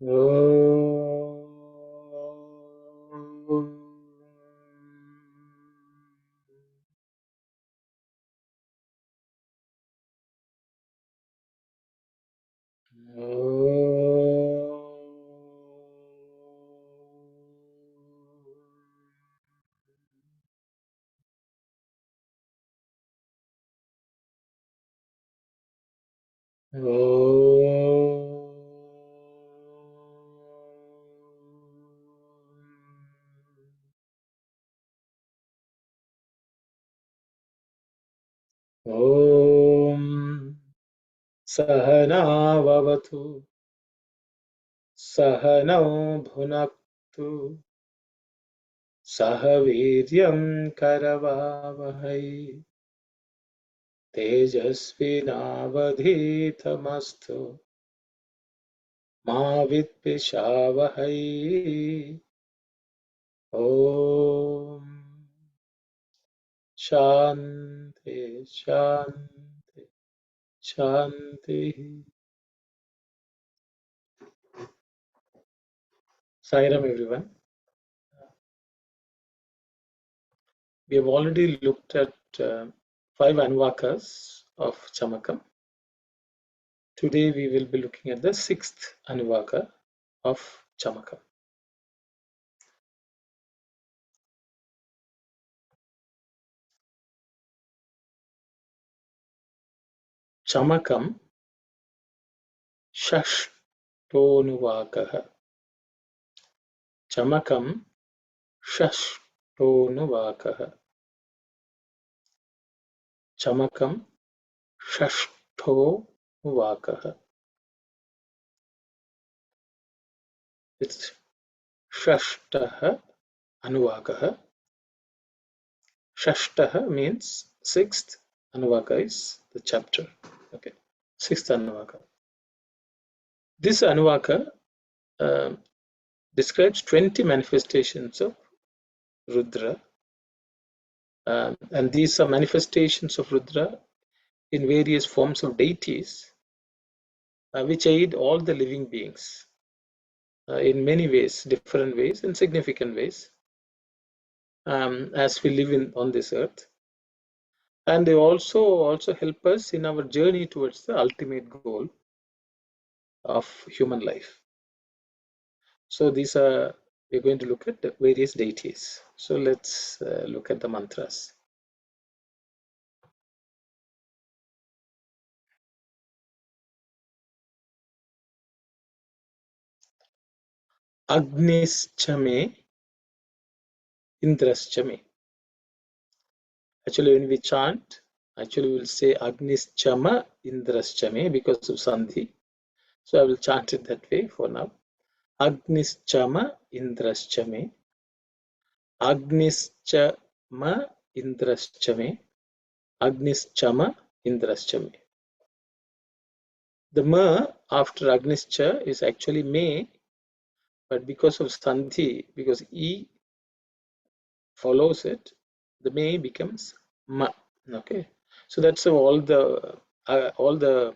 Om. Om Sahana Vavatu Sahana Bhunaktu Sahaviryam Karavavahai Tejasvinavadhitamastu Ma Vidvishavahai. Om Shanti Shanti Shanti. Sairam everyone. We have already looked at 5 Anvakas of Chamakam. Today we will be looking at the 6th Anuvaka of Chamakam. Chamakam Shashtonuvakaha. Chamakam Shashtonuvakaha. Chamakam Shashtonuvakaha. It's Shashtaha Anuvakaha. Shashtaha means 6th. Anuvaka is the chapter. Okay, 6th Anuvaka. This Anuvaka describes 20 manifestations of Rudra, and these are manifestations of Rudra in various forms of deities, which aid all the living beings in many ways, different ways, and significant ways, as we live on this earth. And they also help us in our journey towards the ultimate goal of human life. So these are, we're going to look at the various deities. So let's look at the mantras. Agnischame, Indraschame. Actually, when we chant, actually we'll say Agnischama, Indraschame because of Sandhi. So I will chant it that way for now. Agnischama, Indraschame. Agnischama, Indraschame. Agnischama, Indraschame. The ma after Agnischa is actually me, but because of Sandhi, because E follows it, the me becomes ma. Okay, so that's all the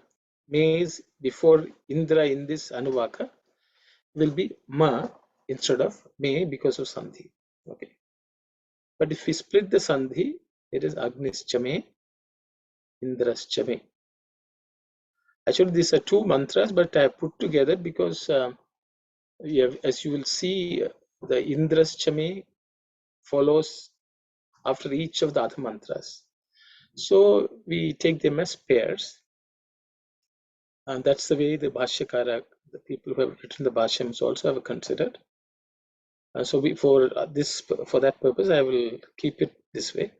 mays before Indra in this Anuvaka will be ma instead of me because of Sandhi. Okay, but if we split the Sandhi, it is Agnischame, Indraschame. Actually, these are two mantras, but I have put together because as you will see, the Indraschame follows after each of the other mantras. So we take them as pairs. And that's the way the Bhashyakara, the people who have written the Bhashyams also have considered. So for that purpose, I will keep it this way.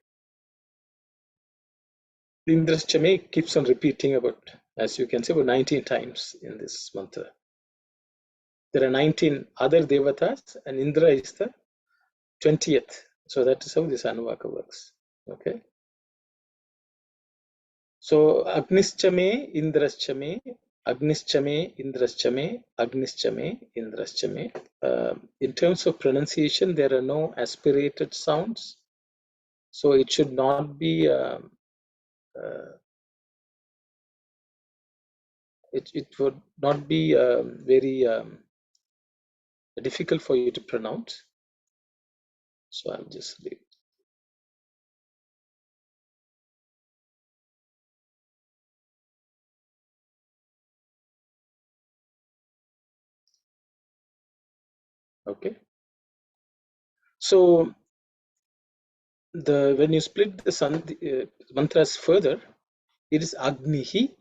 The Indraschame keeps on repeating about, as you can see, about 19 times in this mantra. There are 19 other devatas, and Indra is the 20th. So that is how this Anuvaka works. Okay. So Agnischame, Indraschame, Agnischame, Indraschame, Agnischame, Indraschame. In terms of pronunciation, there are no aspirated sounds. So it should not be, it would not be very difficult for you to pronounce. So I'll just leave. Okay. So when you split the mantras further, it is Agnihi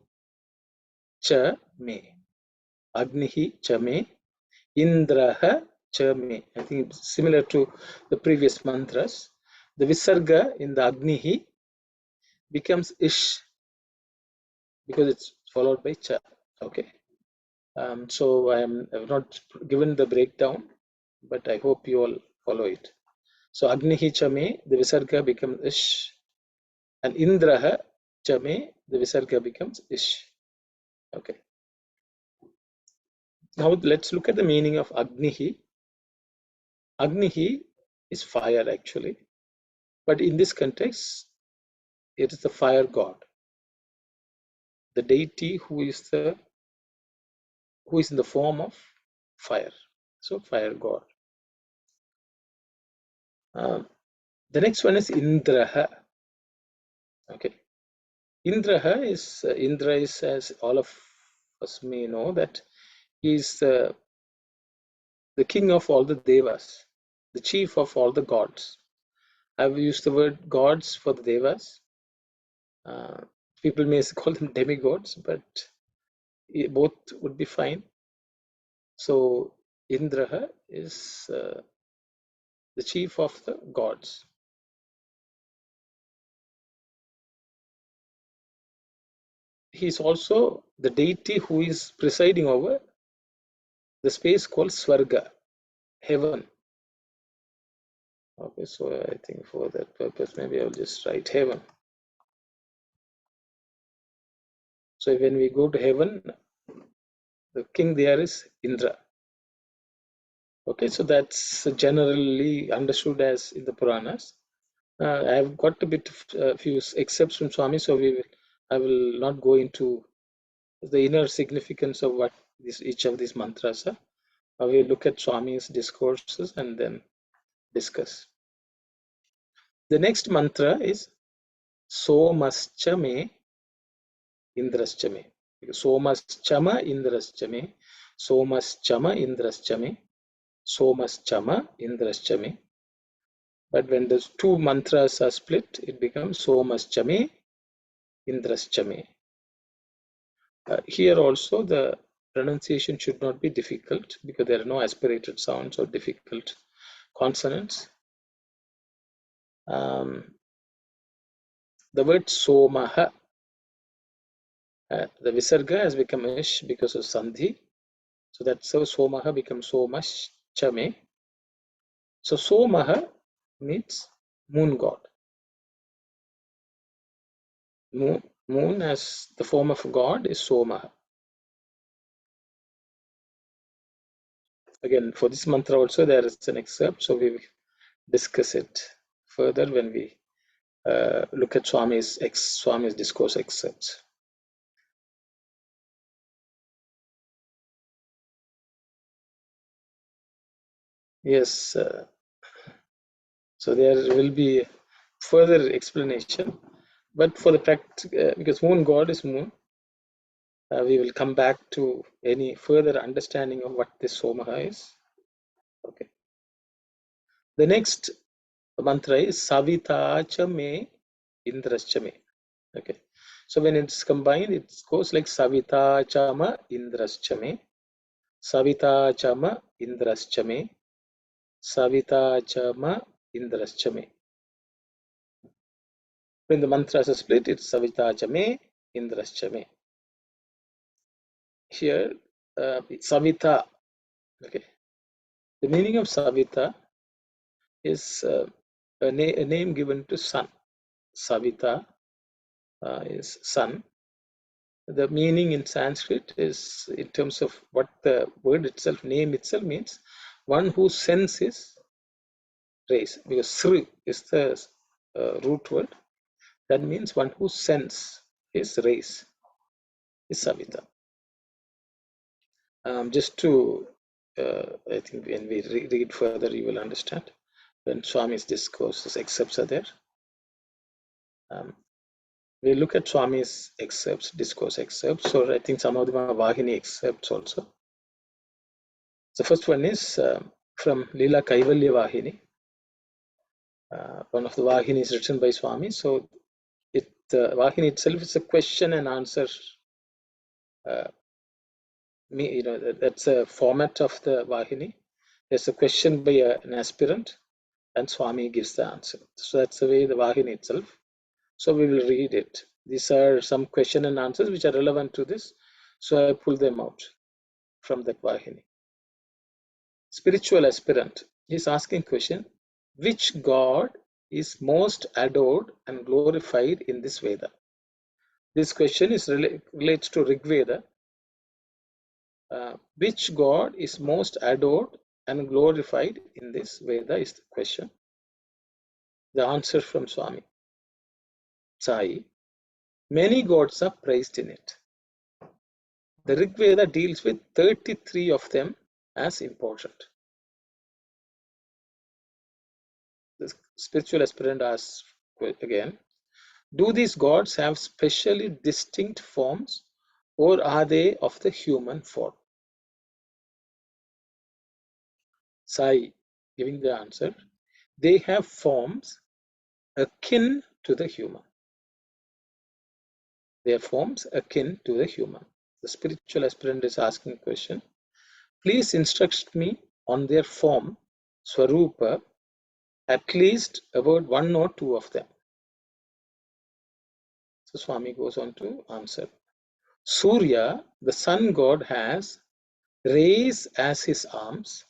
cha me. Agnihi cha me. Indraha cha me. I think it's similar to the previous mantras. The visarga in the Agnihi becomes ish because it's followed by cha. Okay. So I've not given the breakdown, but I hope you all follow it. So Agnihi chame, the visarga becomes ish, and Indraha chame, the visarga becomes ish. Okay. Now let's look at the meaning of Agnihi. Agnihi is fire actually, but in this context, it is the fire god, the deity who is in the form of fire. So fire god. The next one is Indraha. Okay. Indra is, as all of us may know, that he is the king of all the devas, the chief of all the gods. I've used the word gods for the devas. Uh, People may call them demigods, but both would be fine. So Indra is the chief of the gods. He is also the deity who is presiding over the space called Swarga, heaven. Okay, so I think for that purpose, maybe I'll just write heaven. So when we go to heaven, the king there is Indra. Okay, so that's generally understood as in the Puranas. I've got a bit of few excerpts from Swami, so I will not go into the inner significance of what each of these mantras are. I will look at Swami's discourses and then discuss. The next mantra is Somascha me Indrascha me. Somaschama Indrascha me. Somaschama Indrascha me. Somaschama Indrascha me. But when those two mantras are split, it becomes Somascha me Indrascha me. Here also the pronunciation should not be difficult because there are no aspirated sounds or difficult consonants. The word Somaha, the visarga has become ish because of sandhi. So that's how Somaha becomes Somash Chame. So Somaha means moon god. Moon as the form of God is Somaha. Again, for this mantra also there is an excerpt, so we will discuss it further when we look at Swami's discourse excerpts. Yes, so there will be further explanation, but for the because moon god is moon, we will come back to any further understanding of what this Somaha is. Okay. The next mantra is Savita me Indrascha me. Okay. So when it's combined, it goes like Savita Chama Indrascha me. Savita Chama Indrascha me. Savita Chama Indrascha me. When the mantras are split, it's Savita Chame Indrascha me. Here, Savita. Okay. The meaning of Savita is a name given to sun. Savita is sun. The meaning in Sanskrit is, in terms of what the word itself, name itself means, one who sends his rays, because Sri is the root word. That means one who sends his rays is Savita. Just to I think when we read further, you will understand. When Swami's discourses, excerpts are there. We look at Swami's excerpts, discourse excerpts. So I think some of them are Vahini excerpts also. The first one is from Lila Kaivalya Vahini. One of the Vahinis written by Swami. So Vahini itself is a question and answer. That's a format of the Vahini. There's a question by an aspirant, and Swami gives the answer. So that's the way the Vahini itself. So we will read it. These are some question and answers which are relevant to this. So I pull them out from that Vahini. Spiritual aspirant is asking question: which God is most adored and glorified in this Veda? This question is relates to Rig Veda. Which God is most adored and glorified in this Veda is the question. The answer from Swami. Sai, many gods are praised in it. The Rig Veda deals with 33 of them as important. The spiritual aspirant asks again, do these gods have specially distinct forms, or are they of the human form? Sai, giving the answer, they have forms akin to the human. Their forms akin to the human. The spiritual aspirant is asking a question. Please instruct me on their form, Swarupa, at least about one or two of them. So Swami goes on to answer. Surya, the sun god, has rays as his arms.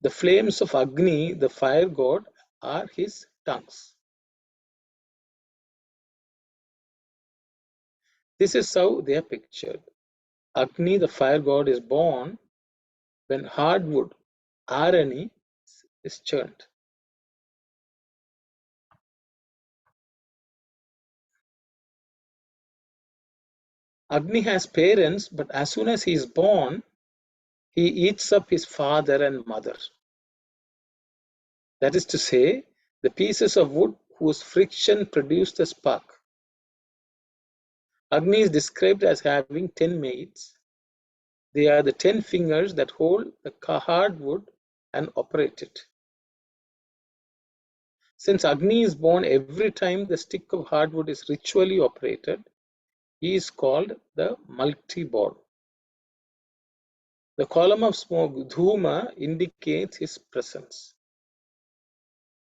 The flames of Agni, the fire god, are his tongues. This is how they are pictured. Agni, the fire god, is born when hardwood, Arani, is churned. Agni has parents, but as soon as he is born, he eats up his father and mother. That is to say, the pieces of wood whose friction produce the spark. Agni is described as having 10 maids. They are the 10 fingers that hold the hardwood and operate it. Since Agni is born every time the stick of hardwood is ritually operated, he is called the multi-born. The column of smoke, Dhuma, indicates his presence.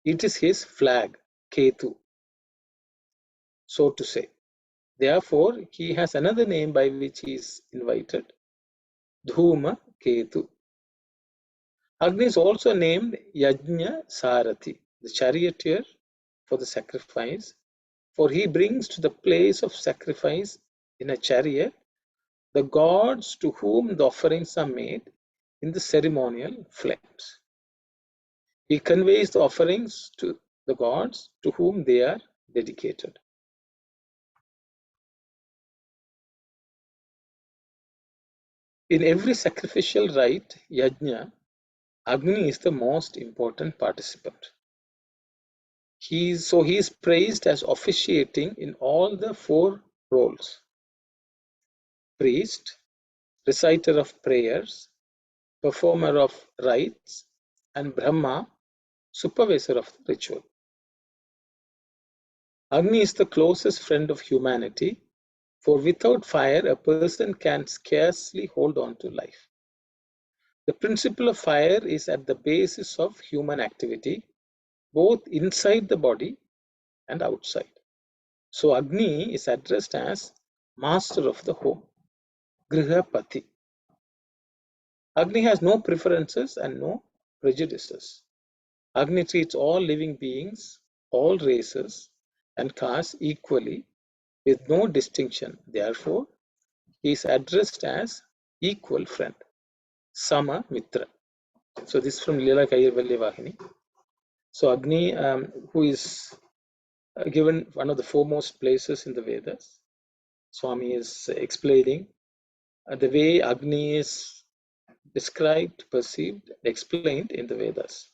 It is his flag, Ketu, so to say. Therefore, he has another name by which he is invited, Dhuma Ketu. Agni is also named Yajna Sarathi, the charioteer for the sacrifice, for he brings to the place of sacrifice in a chariot the gods to whom the offerings are made in the ceremonial flames. He conveys the offerings to the gods to whom they are dedicated. In every sacrificial rite, yajna, Agni is the most important participant. He is praised as officiating in all the 4 roles: priest, reciter of prayers, performer of rites, and Brahma, supervisor of the ritual. Agni is the closest friend of humanity, for without fire a person can scarcely hold on to life. The principle of fire is at the basis of human activity, both inside the body and outside. So Agni is addressed as master of the home, Grihapati. Agni has no preferences and no prejudices. Agni treats all living beings, all races and castes equally with no distinction. Therefore, he is addressed as equal friend, Sama Mitra. So this is from Lila Kaivalya Vahini. So Agni, who is given one of the foremost places in the Vedas, Swami is explaining the way Agni is described, perceived, explained in the Vedas.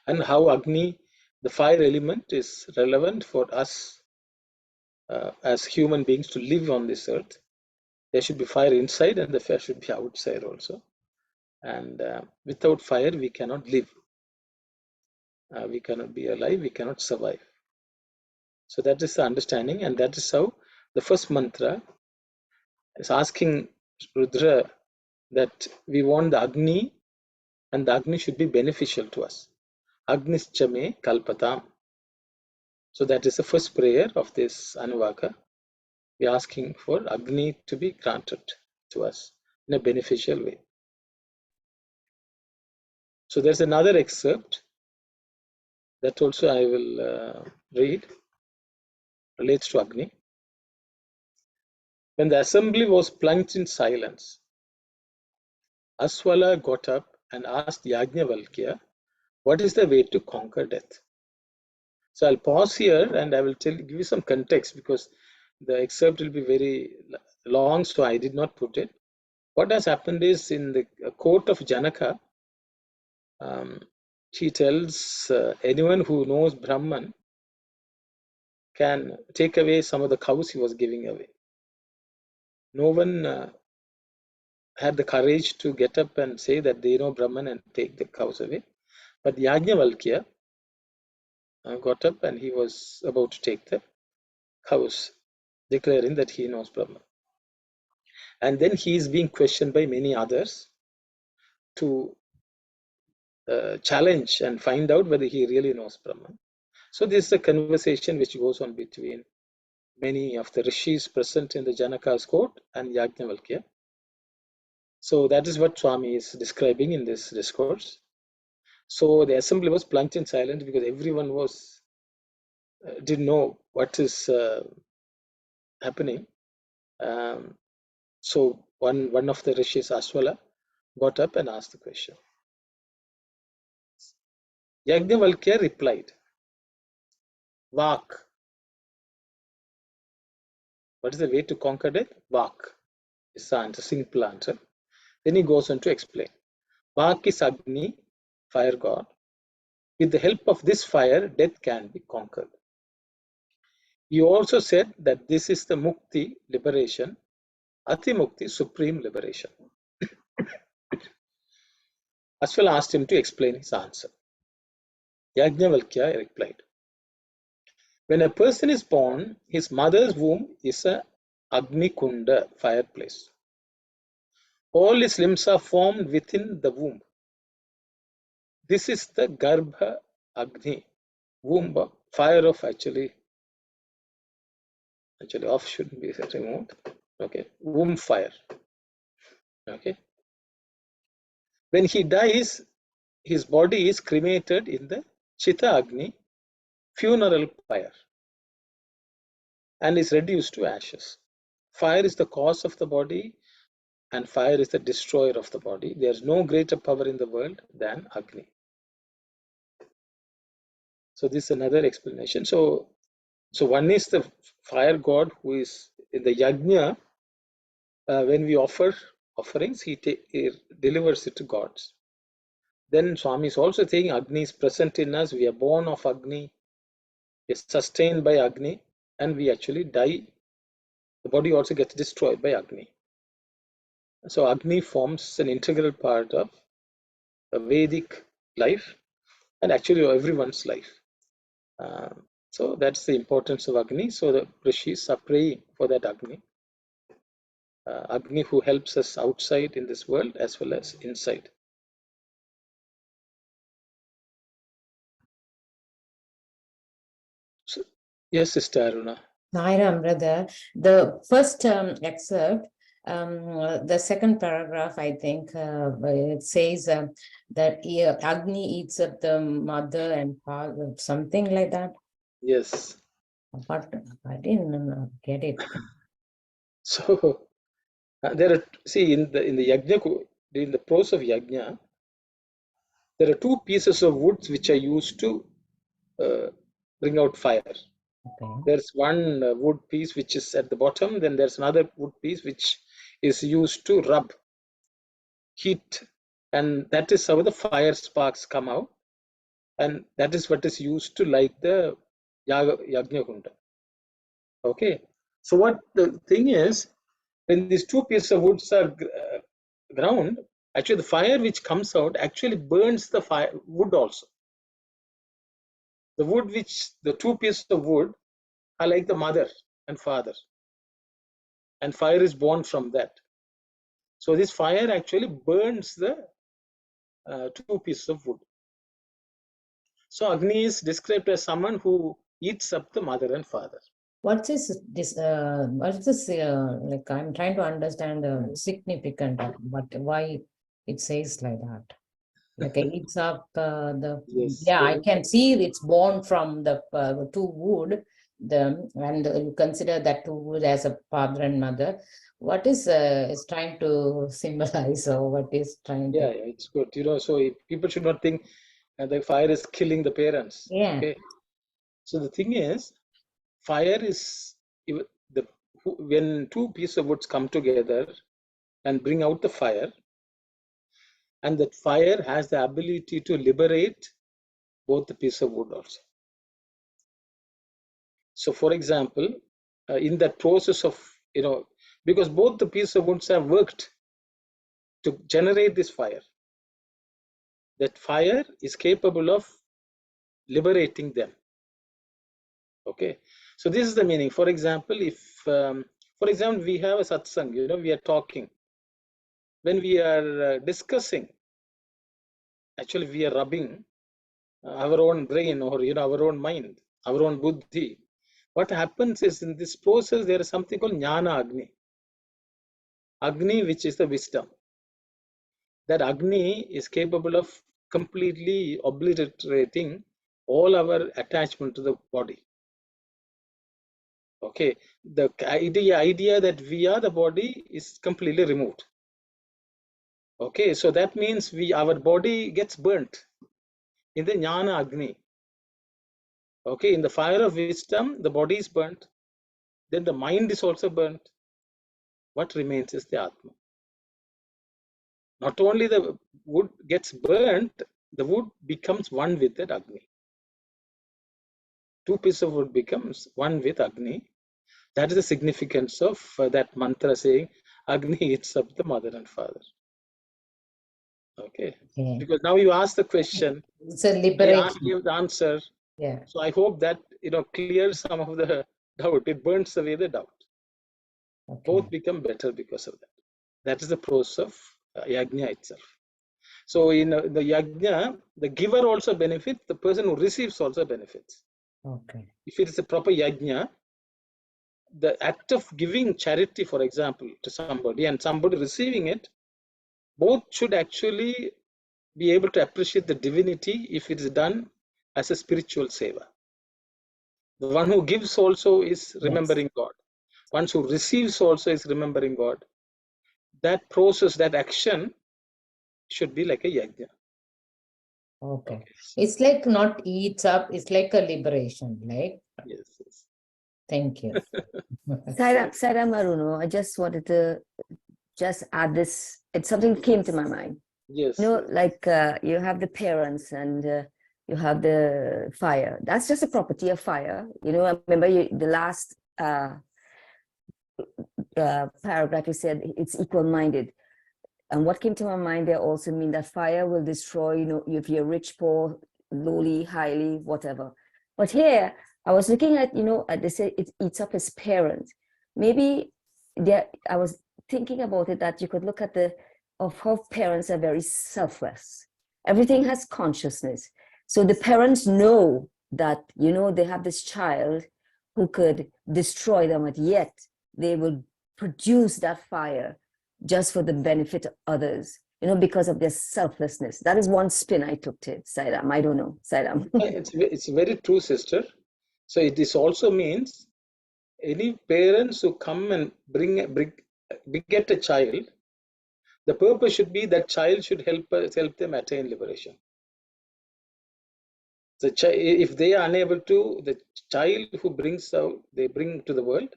And how Agni, the fire element, is relevant for us as human beings to live on this earth. There should be fire inside and the fire should be outside also. And without fire, we cannot live. We cannot be alive, we cannot survive. So that is the understanding, and that is how the first mantra is asking Rudra that we want the Agni, and the Agni should be beneficial to us. Agnischame kalpatam. So that is the first prayer of this Anuvaka. We are asking for Agni to be granted to us in a beneficial way. So there's another excerpt that also I will read, relates to Agni. When the assembly was plunged in silence, Aswala got up and asked Yajnavalkya, what is the way to conquer death? So I'll pause here and I will give you some context because the excerpt will be very long, so I did not put it. What has happened is in the court of Janaka, he tells anyone who knows Brahman can take away some of the cows he was giving away. No one had the courage to get up and say that they know Brahman and take the cows away. But Yajnavalkya got up and he was about to take the cows, declaring that he knows Brahman. And then he is being questioned by many others to challenge and find out whether he really knows Brahman. So this is a conversation which goes on between many of the rishis present in the Janaka's court and Yajnavalkya. So that is what Swami is describing in this discourse. So the assembly was plunged in silence because everyone was didn't know what is happening. So one of the rishis, Aswala, got up and asked the question. Yajnavalkya replied, Vak. What is the way to conquer death? Vak is the answer, simple answer. Then he goes on to explain. Vak is Agni, fire god. With the help of this fire, death can be conquered. You also said that this is the mukti, liberation, ati mukti, supreme liberation. Aswala asked him to explain his answer. Yajnavalkya replied, when a person is born, his mother's womb is a Agni Kunda, fireplace. All his limbs are formed within the womb. This is the Garbha Agni, womb of fire of actually off shouldn't be removed. Okay, womb fire. Okay. When he dies, his body is cremated in the Chita Agni, funeral fire, and is reduced to ashes. Fire is the cause of the body, and fire is the destroyer of the body. There is no greater power in the world than Agni. So this is another explanation. So one is the fire god who is in the yajna. When we offer offerings, he delivers it to gods. Then Swami is also saying Agni is present in us. We are born of Agni, is sustained by Agni, and we actually die. The body also gets destroyed by Agni. So Agni forms an integral part of the Vedic life and actually everyone's life. So that's the importance of Agni. So the rishis are praying for that Agni. Agni who helps us outside in this world as well as inside. So, yes, Sister Aruna. Nairam, brother. The first excerpt, the second paragraph, I think, it says that Agni eats up the mother and father, something like that. Yes. But I didn't get it. So there are, see, in the yajna, in the process of yajna, there are two pieces of wood which are used to bring out fire. Okay. There's one wood piece which is at the bottom, then there's another wood piece which is used to rub heat, and that is how the fire sparks come out, and that is what is used to light the yagna kunda. Okay, so what the thing is, when these two pieces of woods are ground, actually the fire which comes out actually burns the fire wood also. The wood which, the two pieces of wood are like the mother and father, and fire is born from that. So this fire actually burns the two pieces of wood. So Agni is described as someone who eats up the mother and father. What is this? What is this? Like, I'm trying to understand the significance of why it says like that. Like it eats up Yes. yeah, I can see it's born from the two wood, and you consider that two wood as a father and mother. What is trying to symbolize, or what is trying Yeah, to? yeah, it's good. So people should not think the fire is killing the parents. Yeah. Okay. So the thing is, fire is the when two pieces of woods come together and bring out the fire, and that fire has the ability to liberate both the piece of wood also. So, for example, in that process of because both the pieces of woods have worked to generate this fire, that fire is capable of liberating them. Okay, so this is the meaning. For example, if for example we have a satsang, we are talking, when we are discussing, actually we are rubbing our own brain, or our own mind, our own buddhi. What happens is, in this process there is something called jnana agni, which is the wisdom. That agni is capable of completely obliterating all our attachment to the body. Okay, the idea that we are the body is completely removed. Okay, so that means our body gets burnt in the jnana agni. Okay, in the fire of wisdom, the body is burnt, then the mind is also burnt. What remains is the atma. Not only the wood gets burnt, the wood becomes one with that agni. Two pieces of wood becomes one with agni. That is the significance of that mantra saying agni eats up the mother and father. Okay, because now you ask the question, It's a I liberation. give the answer. Yeah. So I hope that clears some of the doubt. It burns away the doubt. Okay. Both become better because of that. That is the process of yajna itself. So in the yajna, the giver also benefits, the person who receives also benefits. Okay. If it is a proper yajna, the act of giving charity, for example, to somebody and somebody receiving it, both should actually be able to appreciate the divinity if it is done as a spiritual seva. The one who gives also is remembering God. One who receives also is remembering God. That process, that action should be like a yajna. Okay. It's like not eats up, it's like a liberation, right? Yes. Yes. Thank you. Saira Maruno, I just wanted to just add this. It's something came to my mind. Yes. Like you have the parents and you have the fire. That's just a property of fire. I remember the last paragraph you said it's equal-minded. And what came to my mind there also mean that fire will destroy, if you're rich, poor, lowly, highly, whatever. But here, I was looking at, they say it eats up his parents. Maybe I was thinking about it that you could look at of how parents are very selfless. Everything has consciousness. So the parents know that, they have this child who could destroy them, but yet they will produce that fire just for the benefit of others, because of their selflessness. That is one spin I took to it, Sairam. I don't know, Sairam. It's very true, sister. So it is also means any parents who come and beget a child, the purpose should be that child should help them attain liberation. If they are unable to, the child who they bring to the world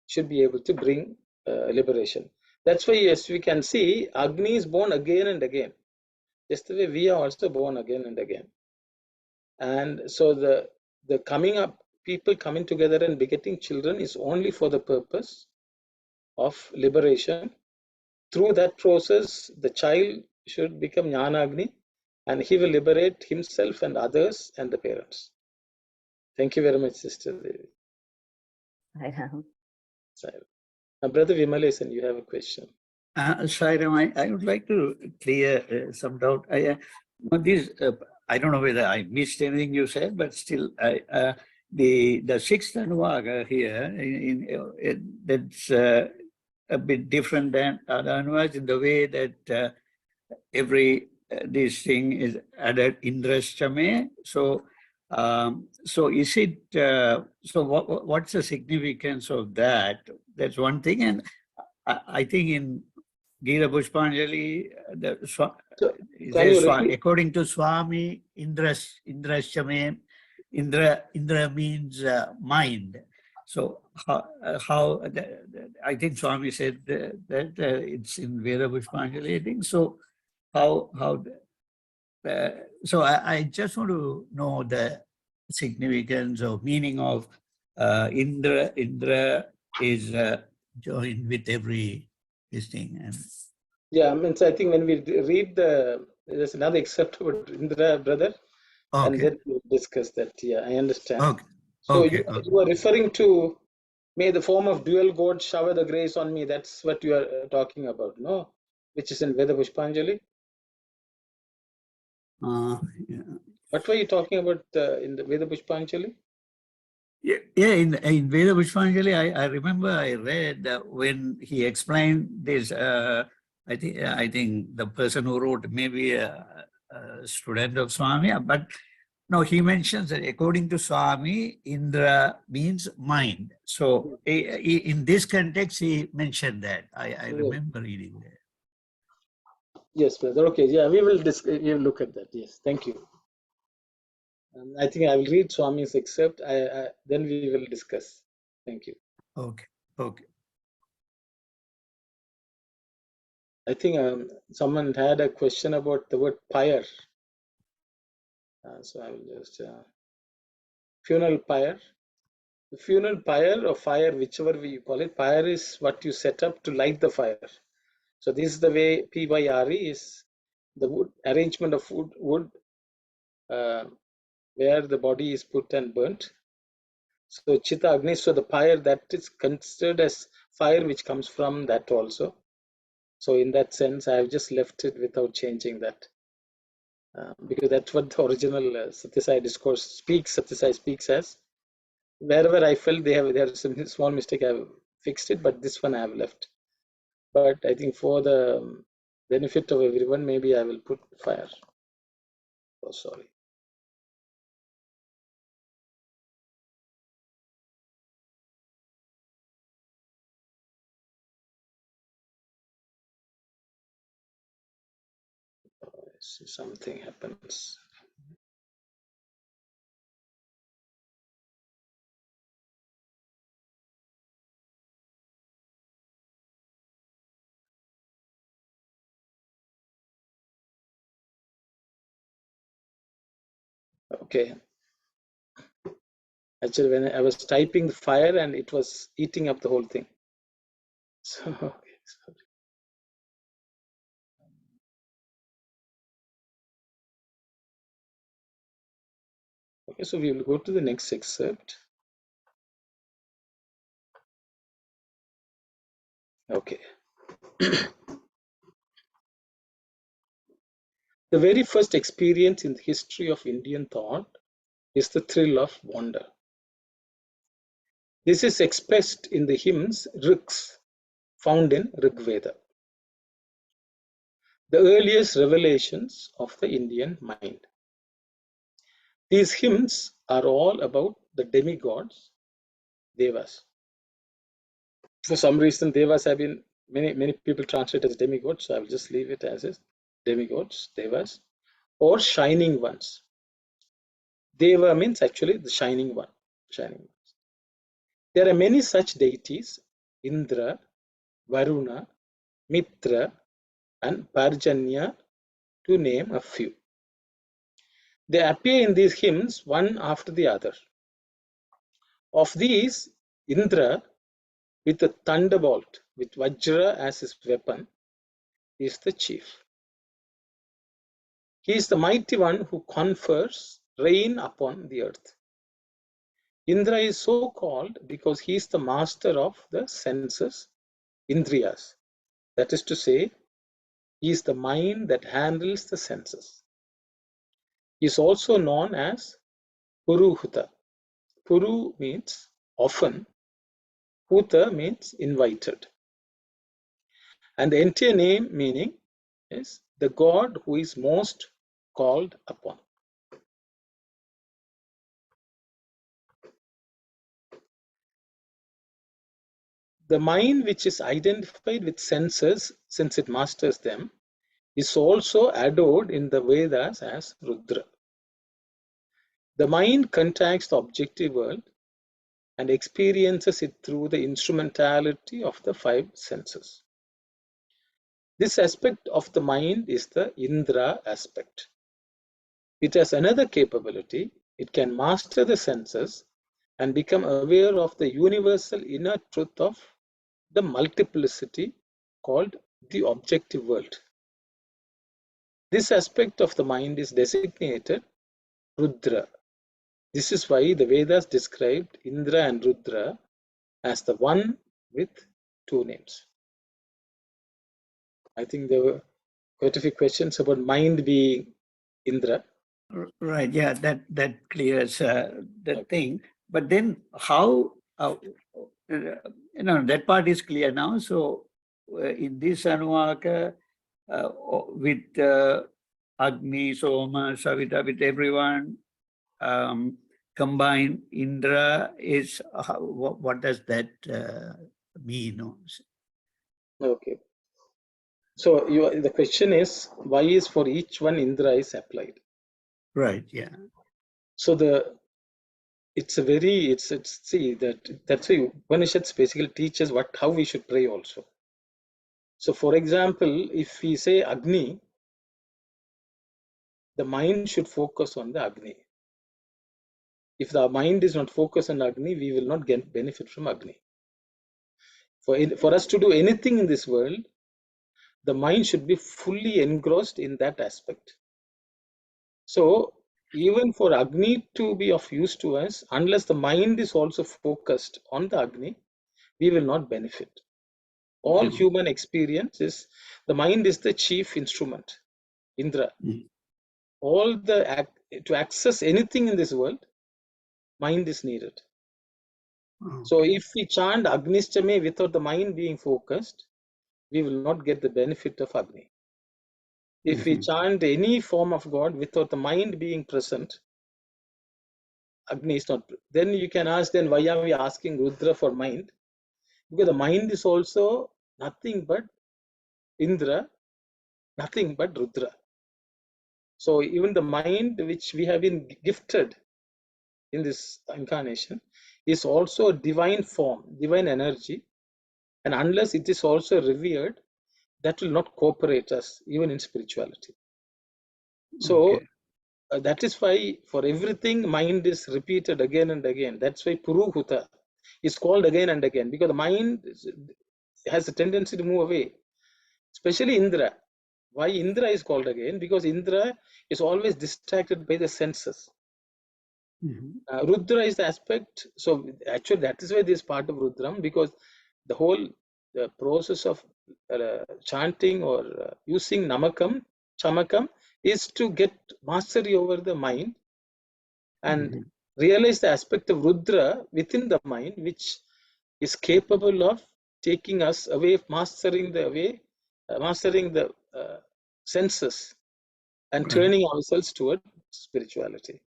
should be able to bring liberation. That's why, yes, we can see Agni is born again and again. Just the way we are also born again and again. And so the coming up, people coming together and begetting children is only for the purpose of liberation. Through that process, the child should become Jnana-Agni, and he will liberate himself and others and the parents. Thank you very much, Sister Devi. I know. Brother Vimalesan, you have a question. Sairam, I would like to clear some doubt. I don't know whether I missed anything you said, but still, the sixth Anuvaga here, that's a bit different than other Anuvagas in the way that every this thing is added Indrashchame. So, so is it? So, what's the significance of that? That's one thing, and I think in Gita Pushpanjali, according to Swami, Indrashchame, Indra means mind. So how I think Swami said that it's in Veda Pushpanjali, I think. So how so I just want to know the significance or meaning of Indra. Indra is joined with every this thing. And yeah, I mean, so I think when we read there's another excerpt about Indra, brother, okay. and then we'll discuss that. Yeah, I understand. Okay. So okay. You are referring to, may the form of dual God shower the grace on me. That's what you are talking about, no? Which is in Veda Pushpanjali. Yeah. What were you talking about in the Veda Pushpanjali? Yeah, in Veda Pushpanjali, I remember I read when he explained this. I think the person who wrote maybe a student of Swami, but no, he mentions that according to Swami, Indra means mind. So in this context, he mentioned that. I remember reading that. Yes, brother. Okay, yeah, we will look at that. Yes, thank you. I think I will read Swami's excerpt. Then we will discuss. Thank you. Okay. Okay. I think someone had a question about the word pyre. So I will just funeral pyre. The funeral pyre or fire, whichever we call it, pyre is what you set up to light the fire. So this is the way PYRE is the wood arrangement of wood where the body is put and burnt. So Chitta Agni, so the fire that is considered as fire which comes from that also. So in that sense, I have just left it without changing that. Because that's what the original Sathya Sai discourse speaks, Sathya Sai speaks as. Wherever I felt there's some small mistake, I have fixed it, but this one I have left. But I think for the benefit of everyone, maybe I will put fire. Oh, sorry. Something happens. Okay. Actually, when I was typing the fire and it was eating up the whole thing. So, okay, sorry. Okay, so we will go to the next excerpt. Okay. The very first experience in the history of Indian thought is the thrill of wonder. This is expressed in the hymns Riks found in Rig Veda, the earliest revelations of the Indian mind. These hymns are all about the demigods, Devas. For some reason, Devas have been, many people translate as demigods, so I will just leave it as is, demigods, Devas, or shining ones. Deva means actually the shining one, shining ones. There are many such deities, Indra, Varuna, Mitra, and Parjanya, to name a few. They appear in these hymns one after the other. Of these, Indra, with a thunderbolt, with Vajra as his weapon, is the chief. He is the mighty one who confers rain upon the earth. Indra is so called because he is the master of the senses, Indriyas. That is to say, he is the mind that handles the senses. He is also known as Puruhuta. Puru means often, Huta means invited. And the entire name meaning is the God who is most called upon. The mind which is identified with senses, since it masters them, is also adored in the Vedas as Rudra. The mind contacts the objective world and experiences it through the instrumentality of the five senses. This aspect of the mind is the Indra aspect. It has another capability. It can master the senses and become aware of the universal inner truth of the multiplicity called the objective world. This aspect of the mind is designated Rudra. This is why the Vedas described Indra and Rudra as the one with two names. I think there were quite a few questions about mind being Indra. Right, yeah, that clears the thing. But then how, that part is clear now. So in this Anuvaka, with Agni, Soma, Savita, with everyone, combined, Indra is, what does that mean? Okay. So the question is, why is for each one Indra is applied? Right, yeah. So it's see that's why Upanishads basically teaches how we should pray also. So for example, if we say Agni, the mind should focus on the Agni. If the mind is not focused on Agni, we will not get benefit from Agni. For us to do anything in this world, the mind should be fully engrossed in that aspect. So even for Agni to be of use to us, unless the mind is also focused on the Agni, we will not benefit. All human experience is, the mind is the chief instrument, Indra. All to access anything in this world, mind is needed. So if we chant Agnishchame without the mind being focused, we will not get the benefit of Agni. If we chant any form of God without the mind being present, Agni is not. Then you can ask, then why are we asking Rudra for mind? Because the mind is also nothing but Indra, nothing but Rudra. So even the mind which we have been gifted in this incarnation is also a divine form, divine energy. And unless it is also revered, that will not cooperate us even in spirituality. So that is why for everything mind is repeated again and again. That's why Puruhuta is called again and again, because the mind has a tendency to move away, especially Indra. Why Indra is called again? Because Indra is always distracted by the senses. Rudra is the aspect. So actually that is why this part of Rudram, because the whole process of chanting or using Namakam, Chamakam is to get mastery over the mind and realize the aspect of Rudra within the mind, which is capable of taking us away, mastering the senses and turning ourselves toward spirituality.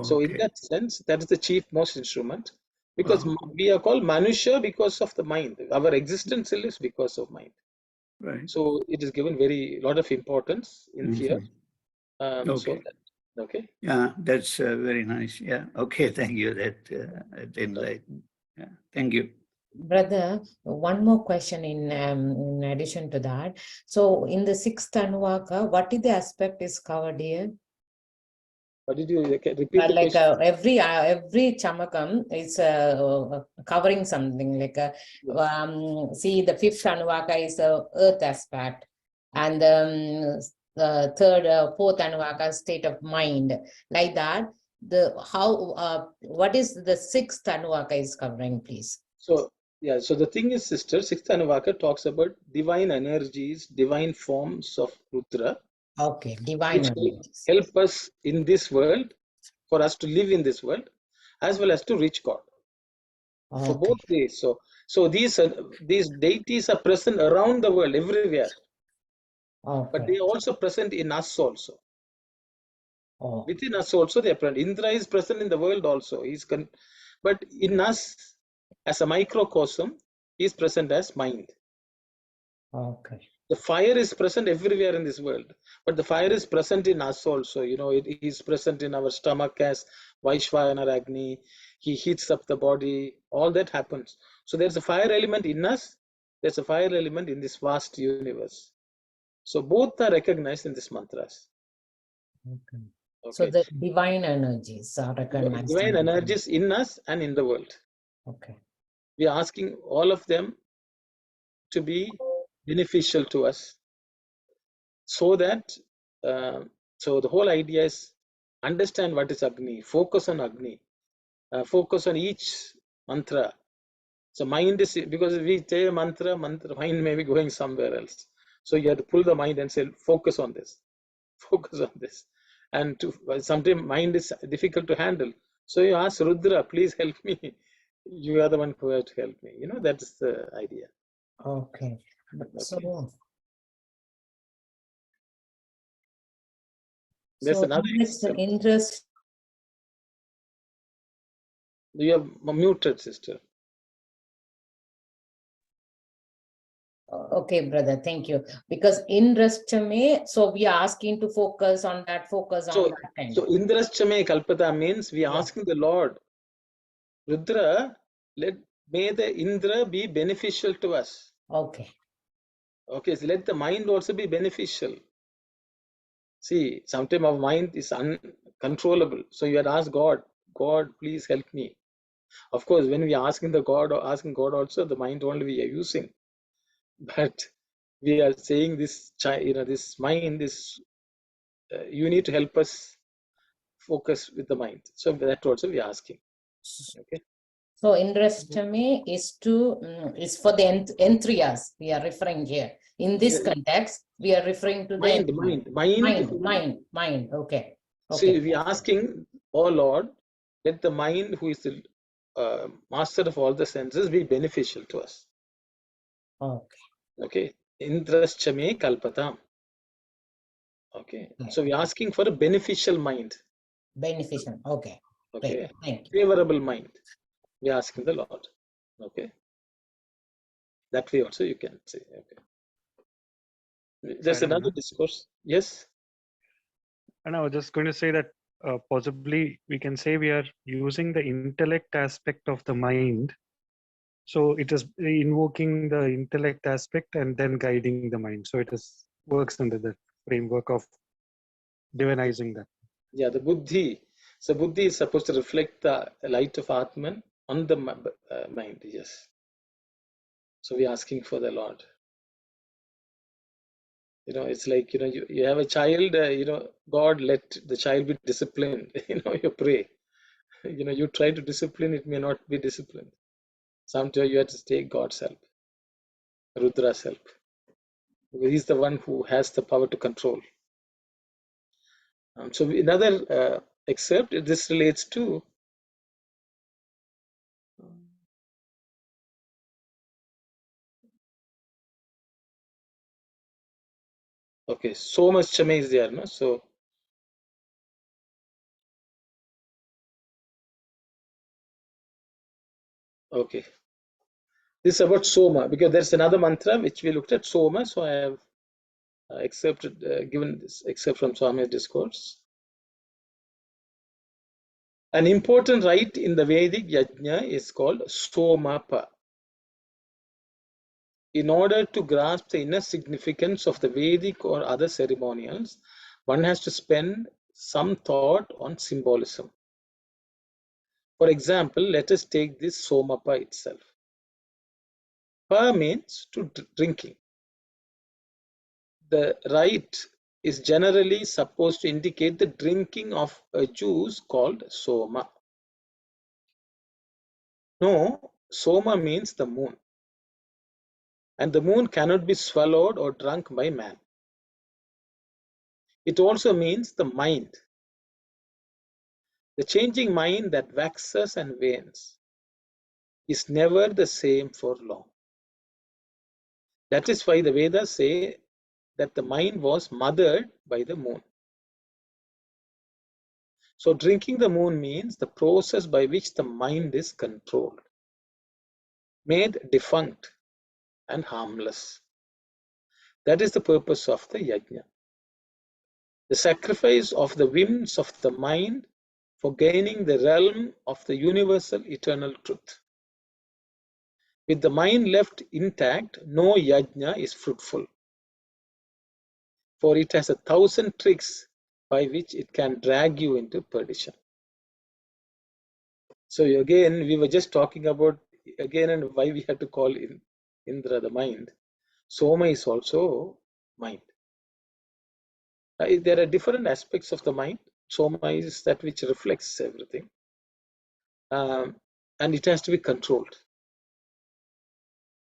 So in that sense, that is the chief most instrument, because we are called Manusha because of the mind. Our existence is because of mind. So it is given lot of importance in here. Okay. Yeah, that's very nice. Yeah. Okay. Thank you. That enlightened. Yeah. Thank you. Brother, one more question in addition to that. So in the sixth Anuvaka, what is the aspect is covered here? What did you repeat the Like question? every Chamakam is covering something like Yes. see the fifth Anuvaka is earth aspect, and the third, fourth Anuvaka state of mind, like that. The what is the sixth Anuvaka is covering, please? So yeah, so the thing is, sister, sixth Anuvaka talks about divine energies, divine forms of Rudra, Okay, divine which energies. help us in this world, for us to live in this world, as well as to reach God. For Okay, both ways. So these deities are present around the world, everywhere, but okay, they are also present in us also. oh, Within us also they are present. Indra is present in the world also. But in us, as a microcosm, he is present as mind. okay, The fire is present everywhere in this world, but the fire is present in us also. It is present in our stomach as Vaishvayana Agni. He heats up the body. All that happens. So there's a fire element in us. There's a fire element in this vast universe. So both are recognized in this mantras. okay. So Okay, the divine energies are recognized. divine energies in us and in the world. Okay. We are asking all of them to be beneficial to us, so that so the whole idea is understand what is Agni, focus on Agni, focus on each mantra. So mind is, because we say mantra, mind may be going somewhere else. So you have to pull the mind and say, focus on this, focus on this. And sometimes mind is difficult to handle. So you ask Rudra, please help me. You are the one who has to help me. That is the idea. Okay. Okay. There's So another example. interest. You are muted, sister. Okay, brother, thank you. Because in Rastame, so we are asking to focus on that So kind. Indraschame Kalpata means we are Yeah. asking the Lord, Rudra, may the Indra be beneficial to us. Okay. Okay, so let the mind also be beneficial. See, sometimes our mind is uncontrollable. So you had asked God, please help me. Of course, when we are asking God also, the mind only we are using. But we are saying this, this mind, you need to help us focus with the mind. So that also we are asking. Okay. So Indrastami is is for the entrias we are referring here. In this context, we are referring to the mind. Okay. See, we are asking, oh Lord, let the mind, who is the master of all the senses, be beneficial to us. Okay. Okay. Indraschame kalpatam. Okay. So we are asking for a beneficial mind. Beneficial. Okay. Okay. Thank you. Favorable mind. We are asking the Lord. Okay. That way also you can say. Okay. There's another discourse. Yes. And I was just going to say that possibly we can say we are using the intellect aspect of the mind. So it is invoking the intellect aspect and then guiding the mind. So it works under the framework of divinizing that. Yeah, the buddhi. So buddhi is supposed to reflect the light of Atman on the mind. Yes. So we're asking for the Lord. It's like, you have a child, God, let the child be disciplined. You pray. You try to discipline, it may not be disciplined. Sometimes you have to take God's help, Rudra's help. Because he's the one who has the power to control. So another excerpt, this relates to okay, so much Chame is there, no? So okay. This is about Soma, because there's another mantra which we looked at, Soma. So I have given this excerpt from Swami's discourse. An important rite in the Vedic yajna is called Somapa. In order to grasp the inner significance of the Vedic or other ceremonials, one has to spend some thought on symbolism. For example, let us take this somapa itself. Pa means to drinking. The rite is generally supposed to indicate the drinking of a juice called soma. No, soma means the moon. And the moon cannot be swallowed or drunk by man. It also means the mind, the changing mind that waxes and wanes, is never the same for long. That is why the Vedas say that the mind was mothered by the moon. So drinking the moon means the process by which the mind is controlled, made defunct and harmless. That is the purpose of the yajna. The sacrifice of the whims of the mind for gaining the realm of the universal eternal truth. With the mind left intact, no yajna is fruitful, for it has 1,000 tricks by which it can drag you into perdition. So again, we were just talking about again and why we had to call in Indra the mind. Soma is also mind. There are different aspects of the mind. Soma is that which reflects everything, and it has to be controlled.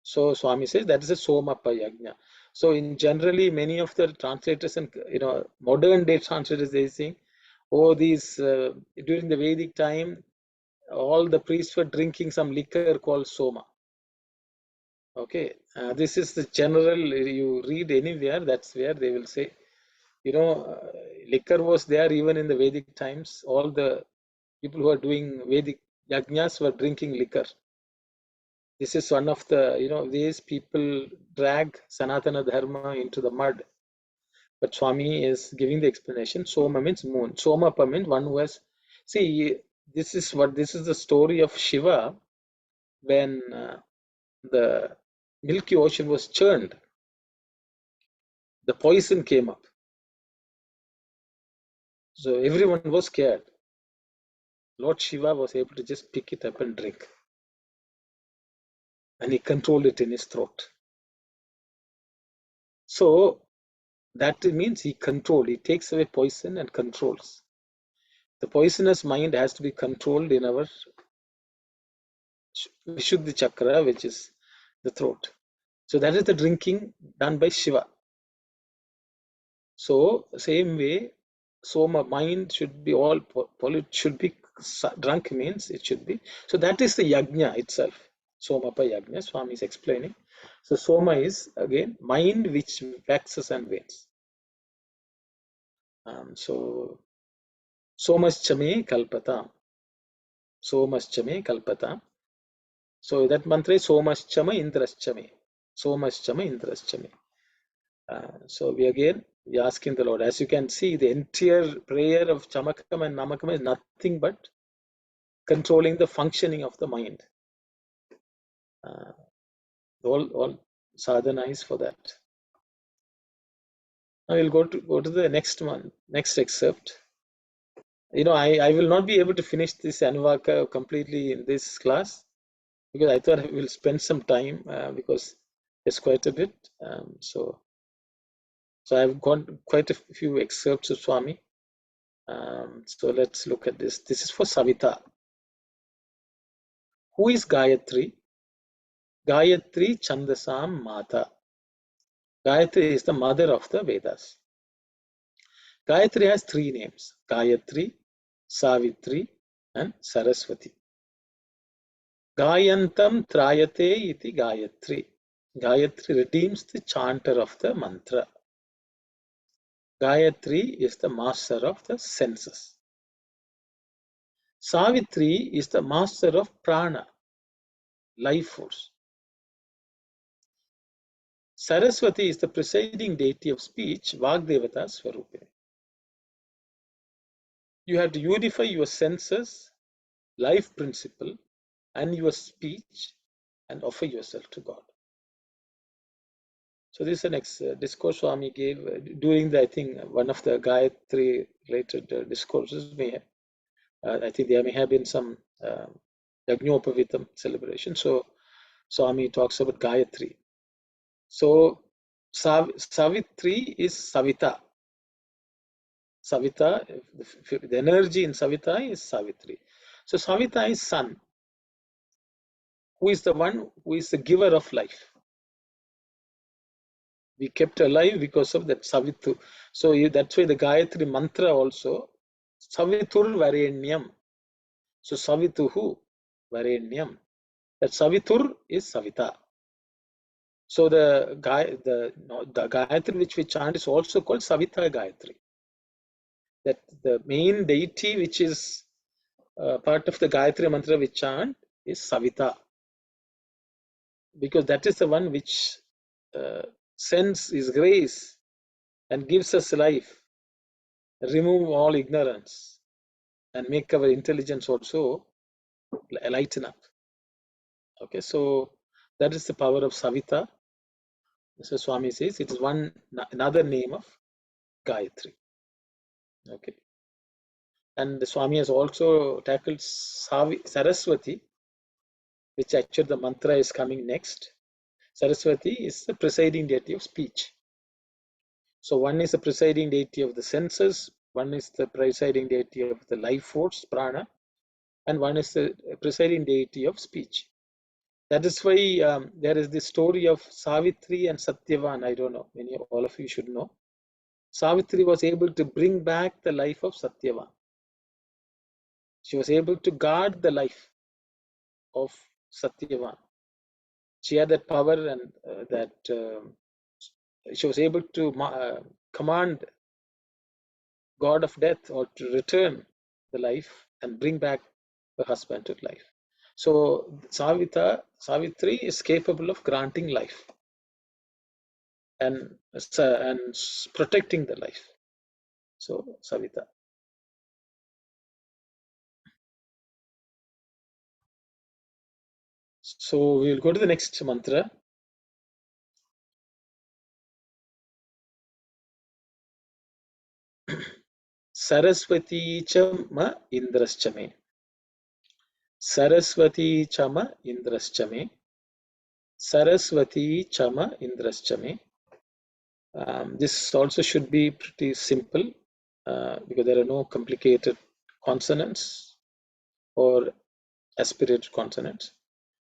So Swami says that is a Somapa Yajna. So in generally, many of the translators and modern day translators, they say, oh, these during the Vedic time, all the priests were drinking some liquor called Soma. Okay, this is the general. You read anywhere, that's where they will say, liquor was there even in the Vedic times. All the people who are doing Vedic yajnas were drinking liquor. This is one of the, these people drag Sanatana Dharma into the mud. But Swami is giving the explanation. Soma means moon. Somapa means one who has. See, this is the story of Shiva when the Milky Ocean was churned. The poison came up. So everyone was scared. Lord Shiva was able to just pick it up and drink. And he controlled it in his throat. So that means he takes away poison and controls. The poisonous mind has to be controlled in our Vishuddhi Chakra, which is the throat. So that is the drinking done by Shiva. So same way, Soma mind should be all should be drunk means it should be. So that is the yajna itself. Somapa yajna, Swami is explaining. So Soma is again mind which waxes and wanes. So Somaschame kalpatam. Somaschame kalpatam. So that mantra is Somaschama Indraschame. Somaschama Indraschame. So we asking the Lord. As you can see, the entire prayer of Chamakam and Namakam is nothing but controlling the functioning of the mind. All sadhana is for that. Now we'll go to the next one, next excerpt. I will not be able to finish this Anuvaka completely in this class because I thought I will spend some time because it's quite a bit. So I've gone quite a few excerpts of Swami. So let's look at this. This is for Savita. Who is Gayatri? Gayatri Chandasam Mata. Gayatri is the mother of the Vedas. Gayatri has three names: Gayatri, Savitri, and Saraswati. Gayantam Trayate iti Gayatri. Gayatri redeems the chanter of the mantra. Gayatri is the master of the senses. Savitri is the master of prana, life force. Saraswati is the presiding deity of speech, Vagdevata Swarupini. You have to unify your senses, life principle, and your speech and offer yourself to God. So this is the next discourse Swami gave during the, I think, one of the Gayatri related discourses. I think there may have been some Yajñopavitam celebration. So Swami talks about Gayatri. So Savitri is Savita. Savita, the energy in Savita is Savitri. So Savita is sun, who is the one who is the giver of life. We kept alive because of that Savitu. So that's why the Gayatri mantra also, Savitur Varenyam. So Savituhu Varenyam. That Savitur is Savita. So the Gayatri which we chant is also called Savita Gayatri. That the main deity which is part of the Gayatri mantra we chant is Savita. Because that is the one which sends his grace and gives us life, remove all ignorance, and make our intelligence also lighten up. Okay, so that is the power of Savita. So Swami says it is another name of Gayatri. Okay, and the Swami has also tackled Saraswati, which actually the mantra is coming next. Saraswati is the presiding deity of speech. So one is the presiding deity of the senses, one is the presiding deity of the life force, prana, and one is the presiding deity of speech. That is why there is the story of Savitri and Satyavan. I don't know, all of you should know. Savitri was able to bring back the life of Satyavan. She was able to guard the life of Satyavan. She had that power, and she was able to command God of death or to return the life and bring back her husband to life. So Savitri is capable of granting life and protecting the life. So Savita. So we will go to the next mantra. Saraswati Chama Indraschame. Saraswati Chama Indraschame. Saraswati Chama Indraschame. This also should be pretty simple because there are no complicated consonants or aspirated consonants.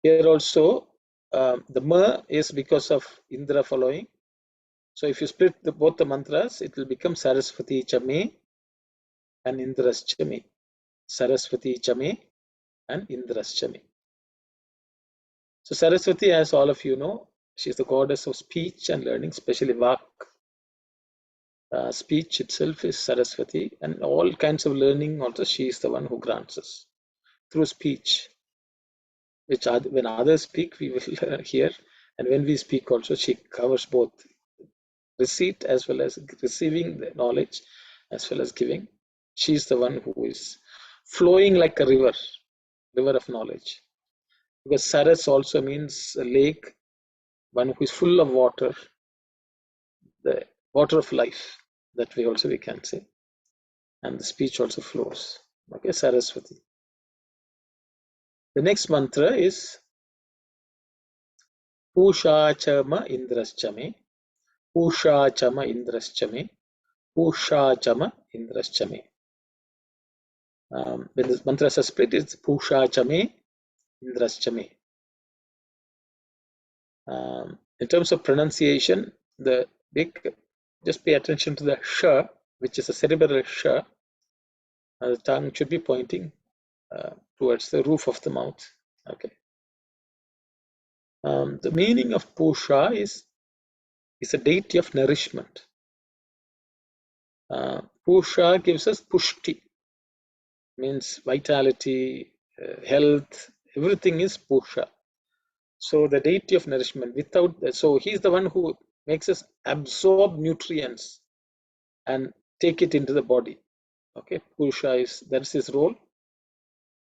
Here also, the ma is because of Indra following. So if you split both the mantras, it will become Saraswati Chame and Indra's Chame. Saraswati Chame and Indra's Chame. So Saraswati, as all of you know, she is the goddess of speech and learning, especially Vak. Speech itself is Saraswati, and all kinds of learning also she is the one who grants us through speech, which when others speak we will hear, and when we speak also she covers both receipt as well as receiving the knowledge as well as giving. She is the one who is flowing like a river of knowledge, because Saras also means a lake, one who is full of water, the water of life, that way also we can say, and the speech also flows. Okay, Saraswati. The next mantra is Pusha Chama Indraschame. Pusha Chama Indraschame. Pusha Chama Indraschame. When the mantras are split, it's Pusha Chame Indraschame. In terms of pronunciation, just pay attention to the sh, which is a cerebral sh. The tongue should be pointing towards the roof of the mouth. Okay. The meaning of Pusha is a deity of nourishment. Pusha gives us pushti, means vitality, health, everything is Pusha. So the deity of nourishment, so he's the one who makes us absorb nutrients and take it into the body. Okay, Pusha that's his role.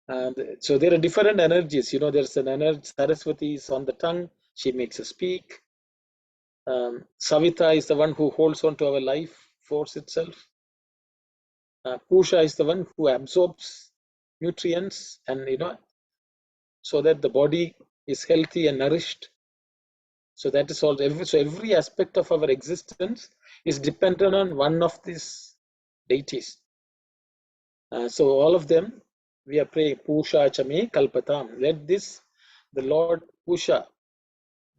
And so there are different energies. There's an energy, Saraswati is on the tongue, she makes us speak. Savita is the one who holds on to our life force itself. Pusha is the one who absorbs nutrients and so that the body is healthy and nourished. So that is all. So every aspect of our existence is dependent on one of these deities. So all of them, we are praying, Pusha Chame Kalpatam. Let this, the Lord Pusha,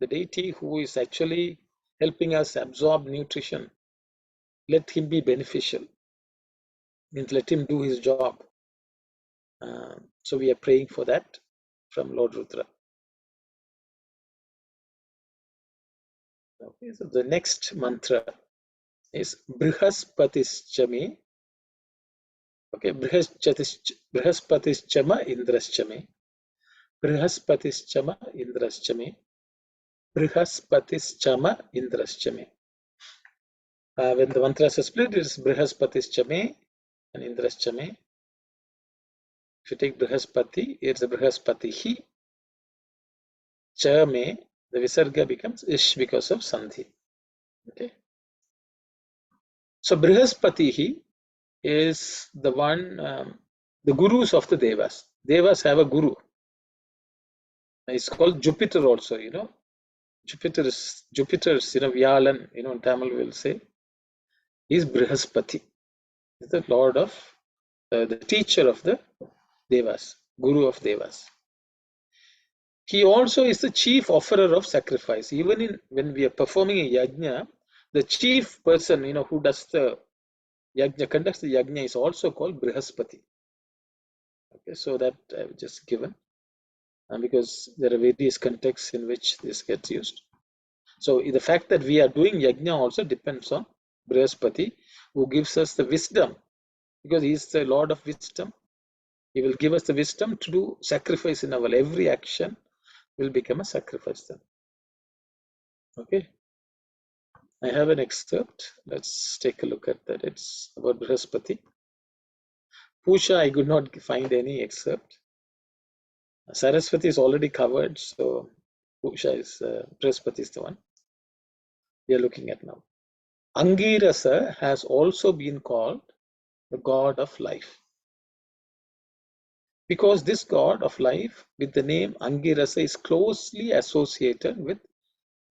the deity who is actually helping us absorb nutrition, let him be beneficial. Means let him do his job. So we are praying for that from Lord Rudra. Okay, so the next mantra is Brihaspatischame. Okay, Brihaspatischama Indraschame. Brihaspatischama Indraschame. Brihaspatischama Indraschame. When the mantras are split, it is Brihaspatischame and Indraschame. If you take Brihaspati, it's a Brihaspatihi. Chame, the Visarga becomes Ish because of Sandhi. Okay. So Brihaspatihi is the one, the gurus of the Devas. Devas have a guru. It's called Jupiter also, Jupiter's, Vyalan, in Tamil will say, is Brihaspati. Is the lord of, the teacher of the Devas, guru of Devas. He also is the chief offerer of sacrifice. Even when we are performing a yajna, the chief person, who does the yajna, conducts the yajna, is also called Brihaspati. Okay, so that I've just given, because there are various contexts in which this gets used. So the fact that we are doing yajna also depends on Brihaspati, who gives us the wisdom, because he is the Lord of wisdom. He will give us the wisdom to do sacrifice in our life. Every action will become a sacrifice then. Okay. I have an excerpt. Let's take a look at that. It's about Brihaspati. Pusha, I could not find any excerpt. Saraswati is already covered, so Pusha is, Brihaspati is the one we are looking at now. Angirasa has also been called the god of life, because this god of life with the name Angirasa is closely associated with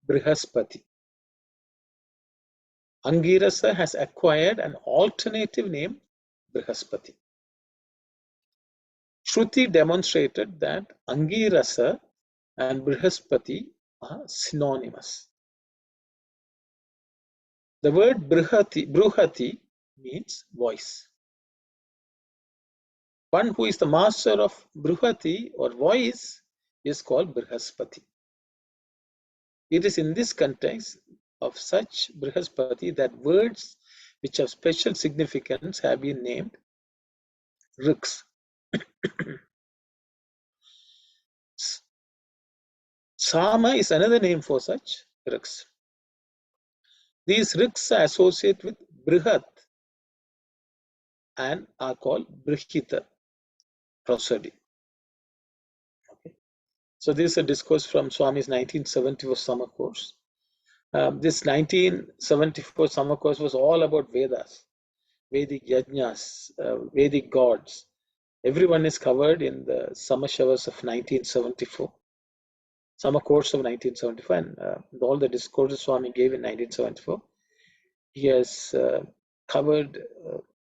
Brihaspati. Angirasa has acquired an alternative name, Brihaspati. Shruti demonstrated that Angirasa and Brihaspati are synonymous. The word Bruhati means voice. One who is the master of Bruhati or voice is called Brihaspati. It is in this context of such Brihaspati that words which have special significance have been named Riks. Sama is another name for such Riks. These Riks are associated with Brihat and are called Brihita prosody. Okay. So this is a discourse from Swami's 1974 summer course. This 1974 summer course was all about Vedas, Vedic yajnas, Vedic gods. Everyone is covered in the summer showers of 1974, summer course of 1974, and all the discourses Swami gave in 1974. He has covered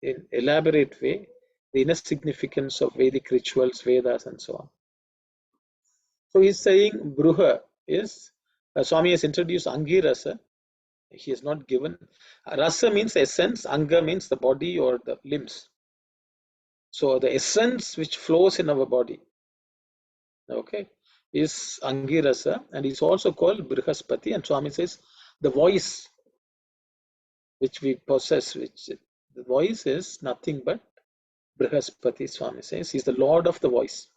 in elaborate way the inner significance of Vedic rituals, Vedas, and so on. So he's saying Bruha is, Swami has introduced Angirasa. He has not given. Rasa means essence, Anga means the body or the limbs. So the essence which flows in our body, okay, is Angirasa, and is also called Brihaspati. And Swami says the voice which we possess, which the voice is nothing but Brihaspati. Swami says he's the Lord of the voice.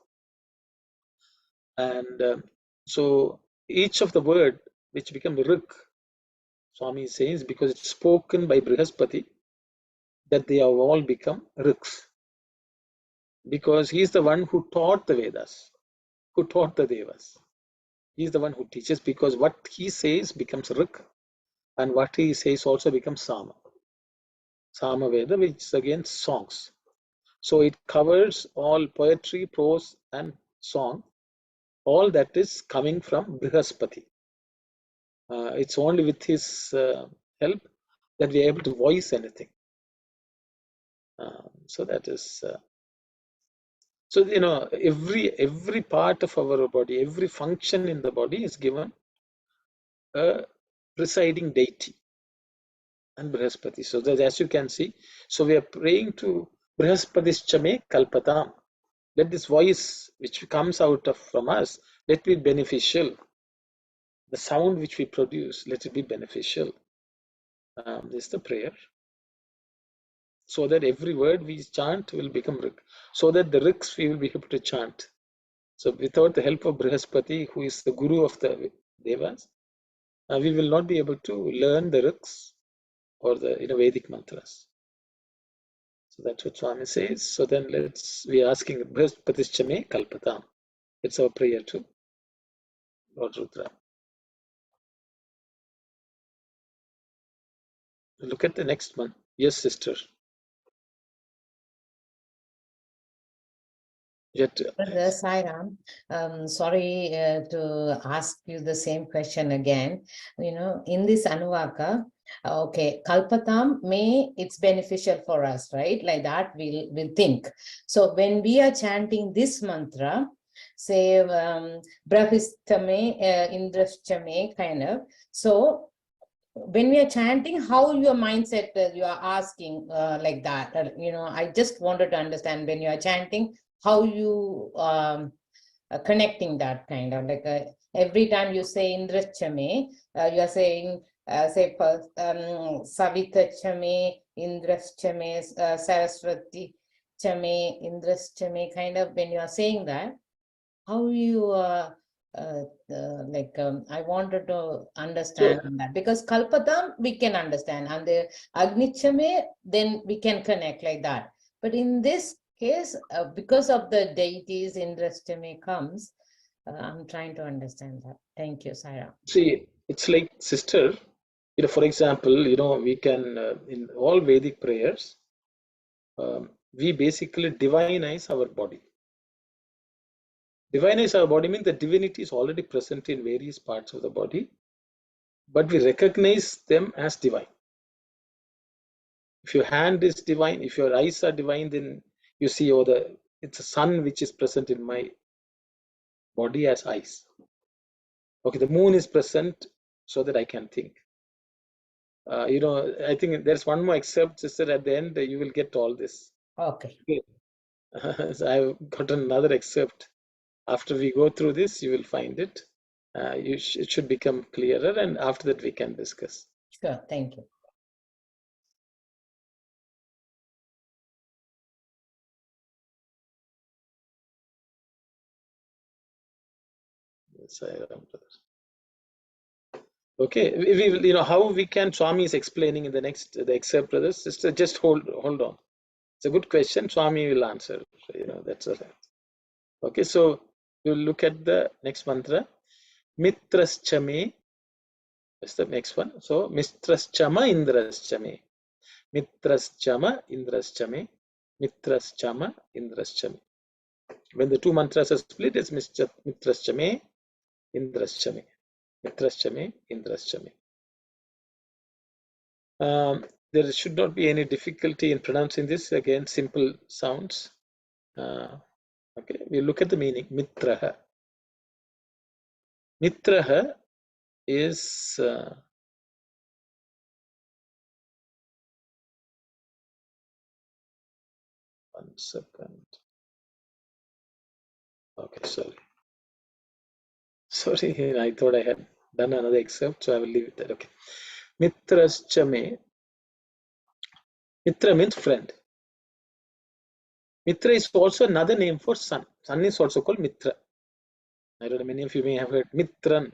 And so each of the word which become Rik, Swami says, because it's spoken by Brihaspati, that they have all become Riks. Because he is the one who taught the Vedas, who taught the Devas. He is the one who teaches, because what he says becomes Rik and what he says also becomes Sama. Sama Veda, which is again songs. So it covers all poetry, prose, and song, all that is coming from Brihaspati. It's only with his help that we are able to voice anything. So that is. So every part of our body, every function in the body is given a presiding deity and Brihaspati. So that, as you can see, so we are praying to Brihaspatischame Kalpatam. Let this voice which comes out of from us, let it be beneficial. The sound which we produce, let it be beneficial. This is the prayer. So that every word we chant will become rik. So that the riks we will be able to chant. So without the help of Brihaspati, who is the guru of the Devas, we will not be able to learn the riks or the Vedic mantras. So that's what Swami says. So then we are asking Brihaspatischame Kalpatam. It's our prayer to Lord Rudra. Look at the next one. Yes, sister. Yet, Brother Sairam, sorry to ask you the same question again. In this Anuvaka, okay, Kalpatam it's beneficial for us, right? Like that we'll think. So when we are chanting this mantra, say Brahistame, Indrashchame, kind of. So when we are chanting, how your mindset you are asking like that? I just wanted to understand when you are chanting, how you connecting that kind of like every time you say Indrachame, you are saying say first Savitachame, Indrachame, Saraswati Chame, Indrachame, kind of when you are saying that, how you I wanted to understand that, because Kalpatam we can understand and the Agnichame then we can connect like that. But in this case, because of the deities, Indrastame comes, I'm trying to understand that. Thank you, Saira. see, it's like, sister, for example, we can, in all Vedic prayers, we basically divinize our body. Divinize our body means the divinity is already present in various parts of the body, but we recognize them as divine. If your hand is divine, if your eyes are divine, then you see, it's a sun which is present in my body as eyes. Okay, the moon is present so that I can think. I think there's one more excerpt, sister, at the end, you will get all this. Okay. So I've got another excerpt. After we go through this, you will find it. It should become clearer, and after that we can discuss. Sure, thank you. Okay, we will, how we can, Swami is explaining in the excerpt, brothers, sister, just hold on. It's a good question. Swami will answer. That's all right. Okay, so we'll look at the next mantra. Mitraschame. That's the next one. So Mitraschama Indraschame. Mitraschama Indraschame. Mitraschama Indraschame. When the two mantras are split, it's Mitraschame Indraschame. Mitraschame Indraschame. There should not be any difficulty in pronouncing this. Again, simple sounds. Okay, we look at the meaning. Mitraha. Mitraha is one second. Okay, sorry, I thought I had done another excerpt, so I will leave it there. Okay, Mitraschame. Mitra means friend. Mitra is also another name for sun. Sun is also called Mitra. I don't know, many of you may have heard Mitran.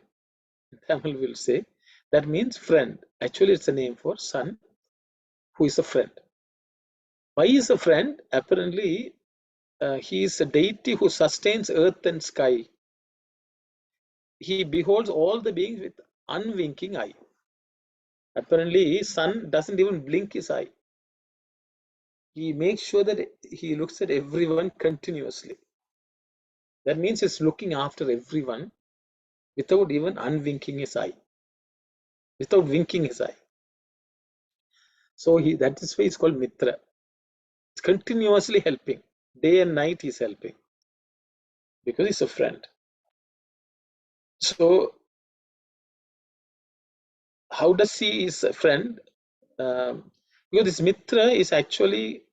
Tamil will say that means friend. Actually, it's a name for sun, who is a friend. Why is a friend? Apparently, he is a deity who sustains earth and sky. He beholds all the beings with unwinking eye. Apparently, sun doesn't even blink his eye. He makes sure that he looks at everyone continuously. That means he's looking after everyone without even unwinking his eye, without winking his eye. So that is why he's called Mitra. He's continuously helping. Day and night he's helping because he's a friend. So how does he is a friend? Because this Mitra is actually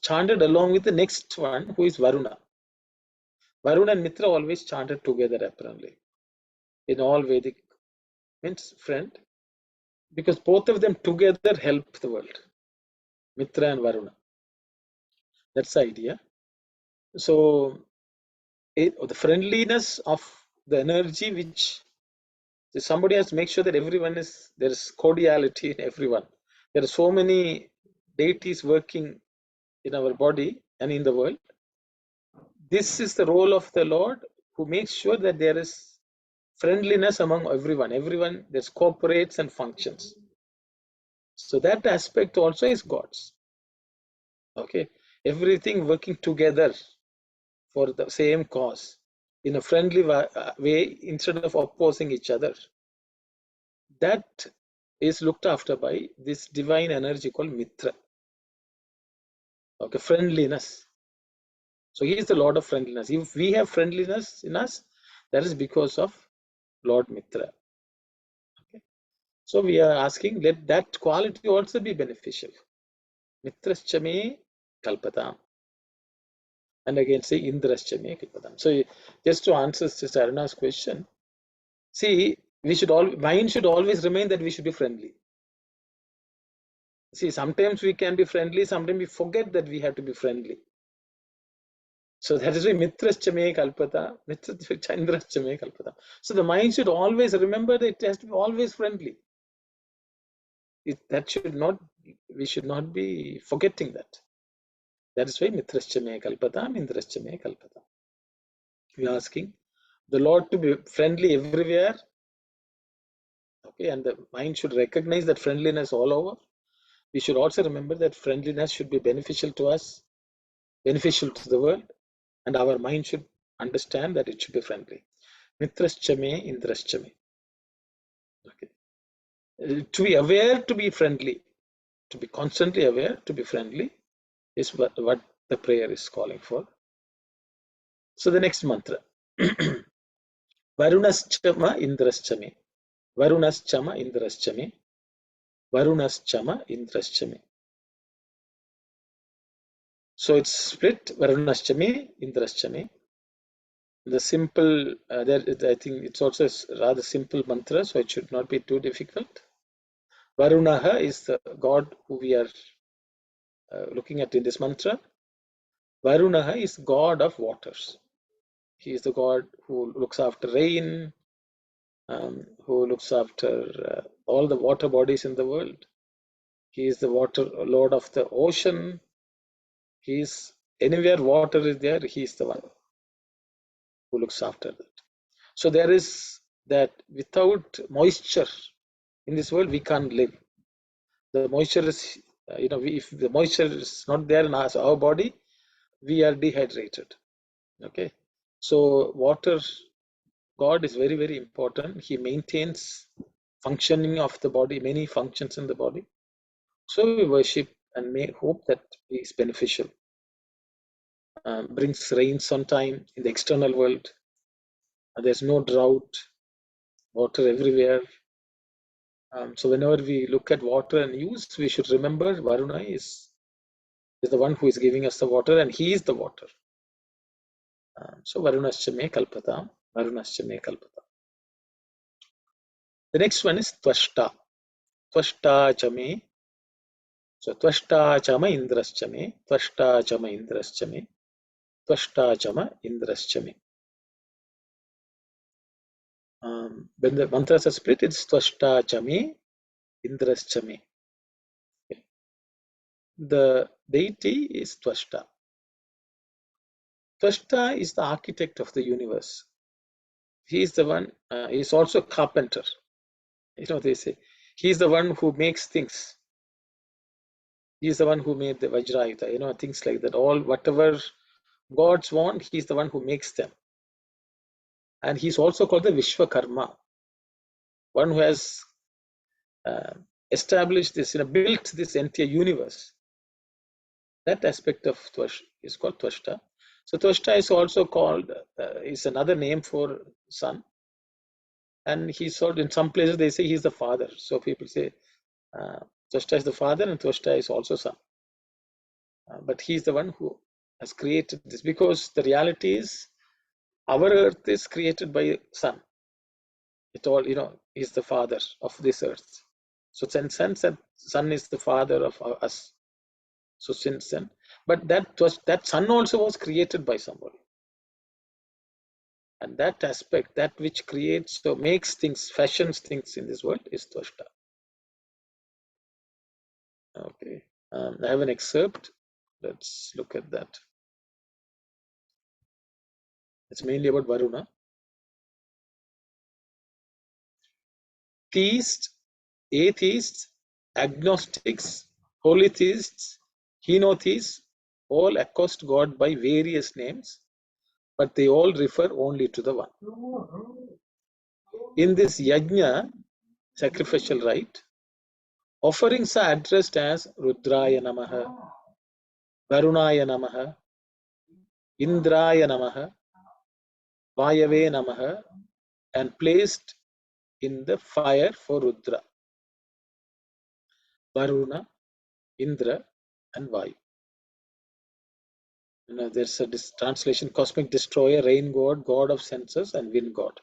chanted along with the next one, who is Varuna. Varuna and Mitra always chanted together apparently in all Vedic, means friend, because both of them together help the world. Mitra and Varuna. That's the idea. So the friendliness of the energy, which somebody has to make sure that everyone is, there is cordiality in everyone. There are so many deities working in our body and in the world. This is the role of the Lord, who makes sure that there is friendliness among everyone. Everyone there's cooperates and functions. So that aspect also is God's. Okay, everything working together for the same cause in a friendly way instead of opposing each other. That is looked after by this divine energy called Mitra. Okay, friendliness. So he is the Lord of friendliness. If we have friendliness in us, that is because of Lord Mitra. Okay. So we are asking, let that quality also be beneficial. Mitrascha me kalpatam. And again say Indrascha me kalpatam. So just to answer Sister Aruna's question, see, mind should always remain that we should be friendly. See, sometimes we can be friendly, sometimes we forget that we have to be friendly. So that is why Mitrascha me kalpata, Chandrascha me kalpata. So the mind should always remember that it has to be always friendly. That should not, we should not be forgetting that. That is why Mitrascha me kalpatam, Indrascha me kalpatam. We are asking the Lord to be friendly everywhere. Okay, and the mind should recognize that friendliness all over. We should also remember that friendliness should be beneficial to us, beneficial to the world, and our mind should understand that it should be friendly. Mitrascha me, Indrascha me. Okay. To be aware, to be friendly, to be constantly aware, to be friendly is what the prayer is calling for. So the next mantra. Varunaschama Indraschami. Varunaschama Indraschami. Varunaschama Indraschami. So it's split Varunaschami Indraschami. The simple, I think it's also a rather simple mantra, so it should not be too difficult. Varunaha is the god who we are looking at in this mantra. Varunaha is god of waters. He is the god who looks after rain, who looks after all the water bodies in the world. He is the water lord of the ocean. He is anywhere water is there, he is the one who looks after that. So there is that without moisture in this world, we can't live. The moisture is, if the moisture is not there in our body, we are dehydrated. Okay. So water, God is very, very important. He maintains functioning of the body, many functions in the body. So we worship and may hope that he is beneficial. Brings rains on time in the external world. There's no drought, water everywhere. So whenever we look at water and use, we should remember Varuna is the one who is giving us the water, and he is the water. So Varunascha me kalpata, Varunascha me kalpata. The next one is Tvashta. Tvashta chame. So Tvashta chama Indrascha me, Tvashta chama Indrascha me, Tvashta chama Indrascha me. When the mantras are split, it's Tvashta chame, Indrascha me. Okay. The deity is Tvashta. Tvashta is the architect of the universe. He is the one, he is also a carpenter. They say He is the one who makes things. He is the one who made the Vajrayuta, things like that. All whatever gods want, he is the one who makes them. And he's also called the Vishwakarma, one who has established this, built this entire universe. That aspect of Tvash is called Tvashta. So Tvashta is also called, is another name for son. And he's sort in some places they say he's the father. So people say Tvashta is the father and Tvashta is also son. But he's the one who has created this, because the reality is our earth is created by sun. It all, is the father of this earth. So in sense that sun is the father of us. So since then, but that sun also was created by somebody. And that aspect, that which creates, so makes things, fashions things in this world is Tvashta. Okay. I have an excerpt. Let's look at that. It's mainly about Varuna. Theists, atheists, agnostics, polytheists, henotheists all accost God by various names, but they all refer only to the one. In this yajna, sacrificial rite, offerings are addressed as Rudraya Namaha, Varunaya Namaha, Indraya Namaha, Vayave Namaha, and placed in the fire for Rudra, Varuna, Indra, and Vayu. There's a translation: cosmic destroyer, rain god, god of senses, and wind god.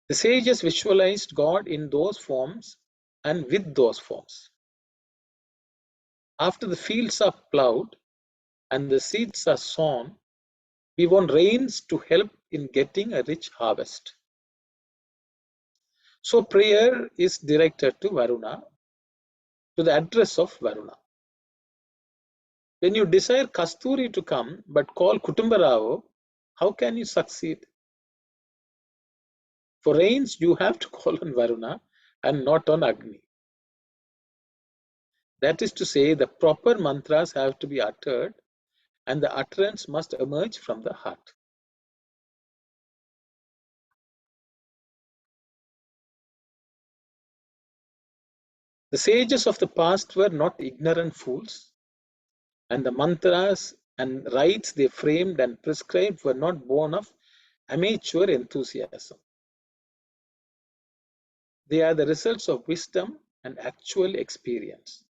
The sages visualized God in those forms and with those forms. After the fields are plowed and the seeds are sown, we want rains to help in getting a rich harvest. So prayer is directed to Varuna, to the address of Varuna. When you desire Kasturi to come but call Kutumbarao, how can you succeed? For rains, you have to call on Varuna and not on Agni. That is to say, the proper mantras have to be uttered and the utterance must emerge from the heart. The sages of the past were not ignorant fools, and the mantras and rites they framed and prescribed were not born of amateur enthusiasm. They are the results of wisdom and actual experience.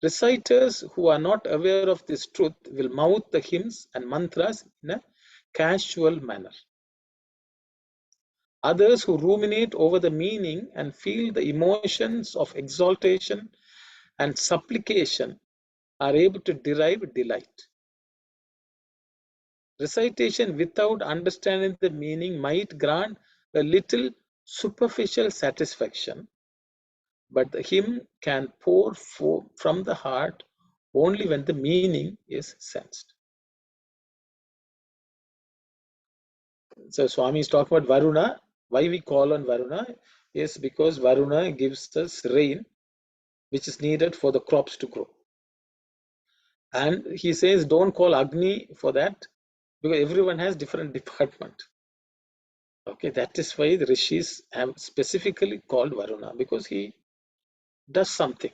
Reciters who are not aware of this truth will mouth the hymns and mantras in a casual manner. Others who ruminate over the meaning and feel the emotions of exaltation and supplication are able to derive delight. Recitation without understanding the meaning might grant a little superficial satisfaction, but the hymn can pour from the heart only when the meaning is sensed. So Swami is talking about Varuna. Why we call on Varuna is because Varuna gives us rain, which is needed for the crops to grow. And he says, don't call Agni for that, because everyone has different department. Okay, that is why the rishis have specifically called Varuna, because he does something.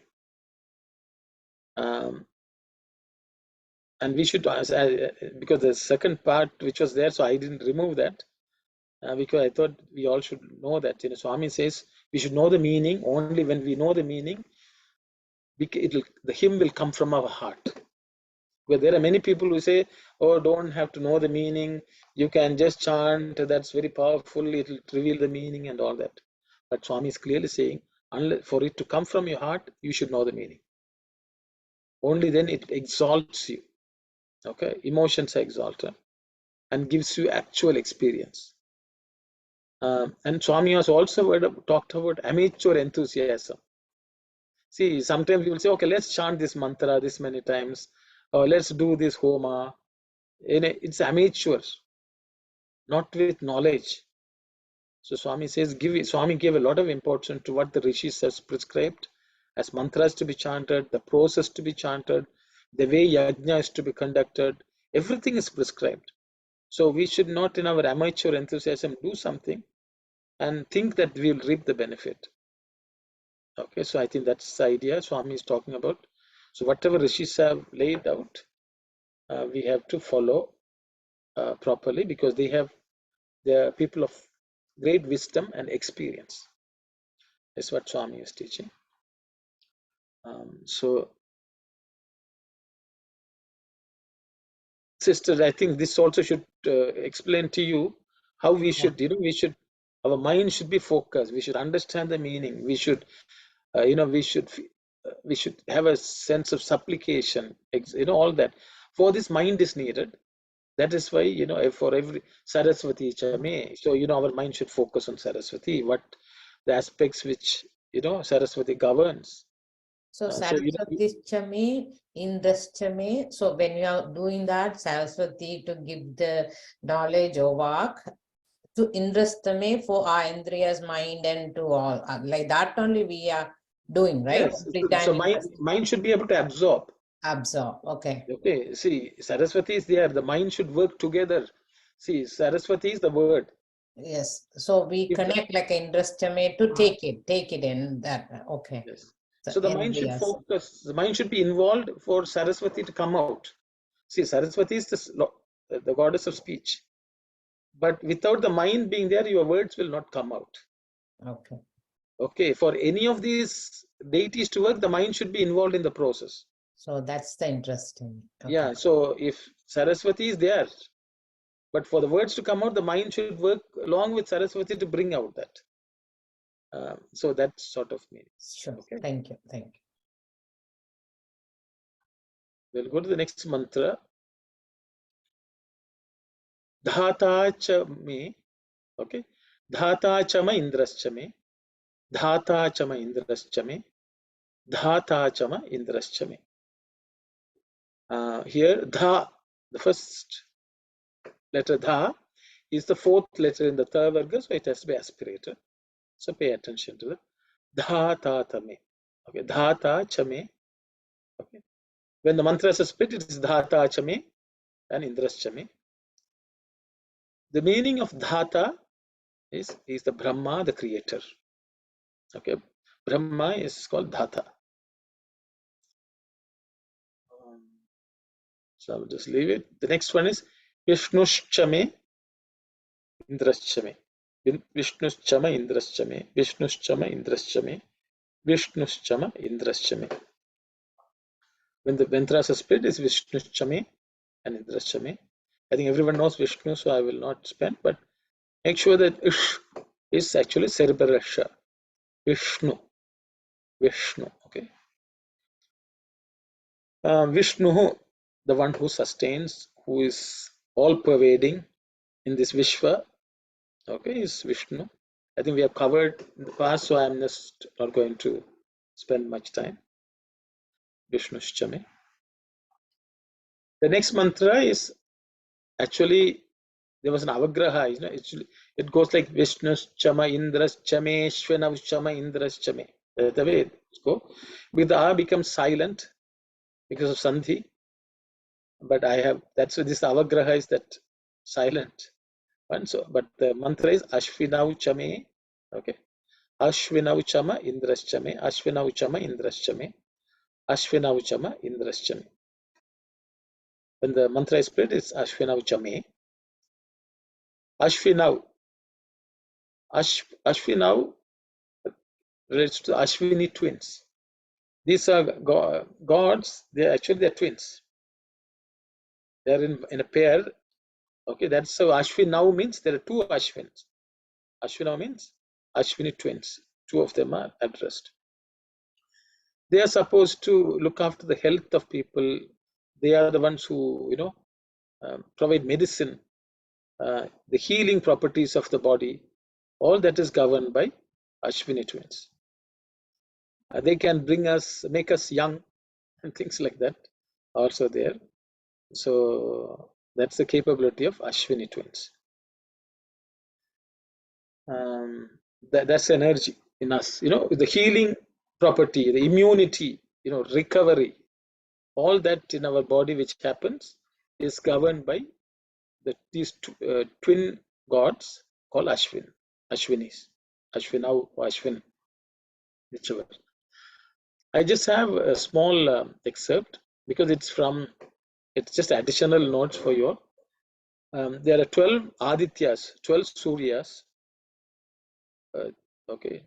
And we should, because the second part which was there, so I didn't remove that, because I thought we all should know that. Swami says we should know the meaning. Only when we know the meaning, the hymn will come from our heart. Because there are many people who say, oh, don't have to know the meaning, you can just chant, that's very powerful, it will reveal the meaning and all that. But Swami is clearly saying, for it to come from your heart, you should know the meaning. Only then it exalts you. Okay, emotions are exalted and gives you actual experience. And Swami has also talked about amateur enthusiasm. See, sometimes people say, okay, let's chant this mantra this many times, or let's do this homa. It's amateur, not with knowledge. So Swami says, Swami gave a lot of importance to what the rishis has prescribed as mantras to be chanted, the process to be chanted, the way yajna is to be conducted. Everything is prescribed. So we should not, in our amateur enthusiasm, do something and think that we will reap the benefit. Okay, so I think that's the idea Swami is talking about. So whatever rishis have laid out, we have to follow properly, because they are people of great wisdom and experience. That's what Swami is teaching. So, sister, I think this also should explain to you how we should, our mind should be focused. We should understand the meaning. We should, we should have a sense of supplication. All that. For this, mind is needed. That is why, for every Saraswati Chame, so, our mind should focus on Saraswati, what the aspects which, Saraswati governs. So Saraswati Chame, Indraschame. So when you are doing that, Saraswati to give the knowledge or work, to Indrastame for our Indriyas, mind, and to all. Like that only we are doing, right? Yes. Every time So mind should be able to absorb. absorb. Okay. Okay. See, Saraswati is there. The mind should work together. See, Saraswati is the word. Yes. So we connect like Indrastame to take it in that. Okay. Yes. So the mind should Indriyas. focus. The mind should be involved for Saraswati to come out. See, Saraswati is the goddess of speech. But without the mind being there, your words will not come out. Okay. Okay. For any of these deities to work, the mind should be involved in the process. So that's the interesting. Okay. Yeah. So if Saraswati is there, but for the words to come out, the mind should work along with Saraswati to bring out that. So that sort of meaning. Sure. Okay. Thank you. Thank you. We'll go to the next mantra. Dhata cha me. Okay. Dhata chama indraschame. Dhata chama indraschame. Dhata chama indraschame. Here, dha, the first letter dha, is the fourth letter in the tha varga, so it has to be aspirated. So pay attention to that. Dhata tame. Okay. Dhata chame. Okay. When the mantra is split, it is dhata chame and indraschame. The meaning of dhata is the Brahma, the creator. Okay. Brahma is called dhata. So I will just leave it. The next one is Vishnushchame Indraschame. Vishnushchama Indraschame. Vishnushchama Indraschame. Vishnushchama Indraschame. When the mantras are split, is Vishnushchame and Indraschame. I think everyone knows Vishnu, so I will not spend, but make sure that Ish is actually cerebral Sha. Vishnu. Vishnu. Okay. Vishnu, the one who sustains, who is all pervading in this Vishwa, okay, is Vishnu. I think we have covered in the past, so I'm just not going to spend much time. Vishnushchame. The next mantra is actually, there was an avagraha, it goes like Vishnushchama Indraschame Shvanavshchama Indraschame. The way it goes. With the A becomes silent because of Sandhi. But that's what this avagraha is, that silent one. So, but the mantra is Ashvinauchame. Okay. Ashvinauchama Indraschame. Ashvinauchama Indraschame. Ashvinauchama Indraschame. When the mantra is split, it's Ashvinauchame. Ashvinau. Ashvinau relates to Ashwini twins. These are gods. They're twins. They're in a pair. Okay, that's so Ashvinau means there are two Ashwins. Ashvinau means Ashwini twins. Two of them are addressed. They are supposed to look after the health of people. They are the ones who, provide medicine, the healing properties of the body. All that is governed by Ashwini twins. They can make us young, and things like that also there. So that's the capability of Ashwini twins. That's energy in us. You know, the healing property, the immunity, you know, recovery, all that in our body which happens is governed by these twin gods called Ashwinis, Ashwinau or Ashwin, whichever. I just have a small excerpt because it's just additional notes for you all. There are 12 Adityas, 12 Suryas. Okay,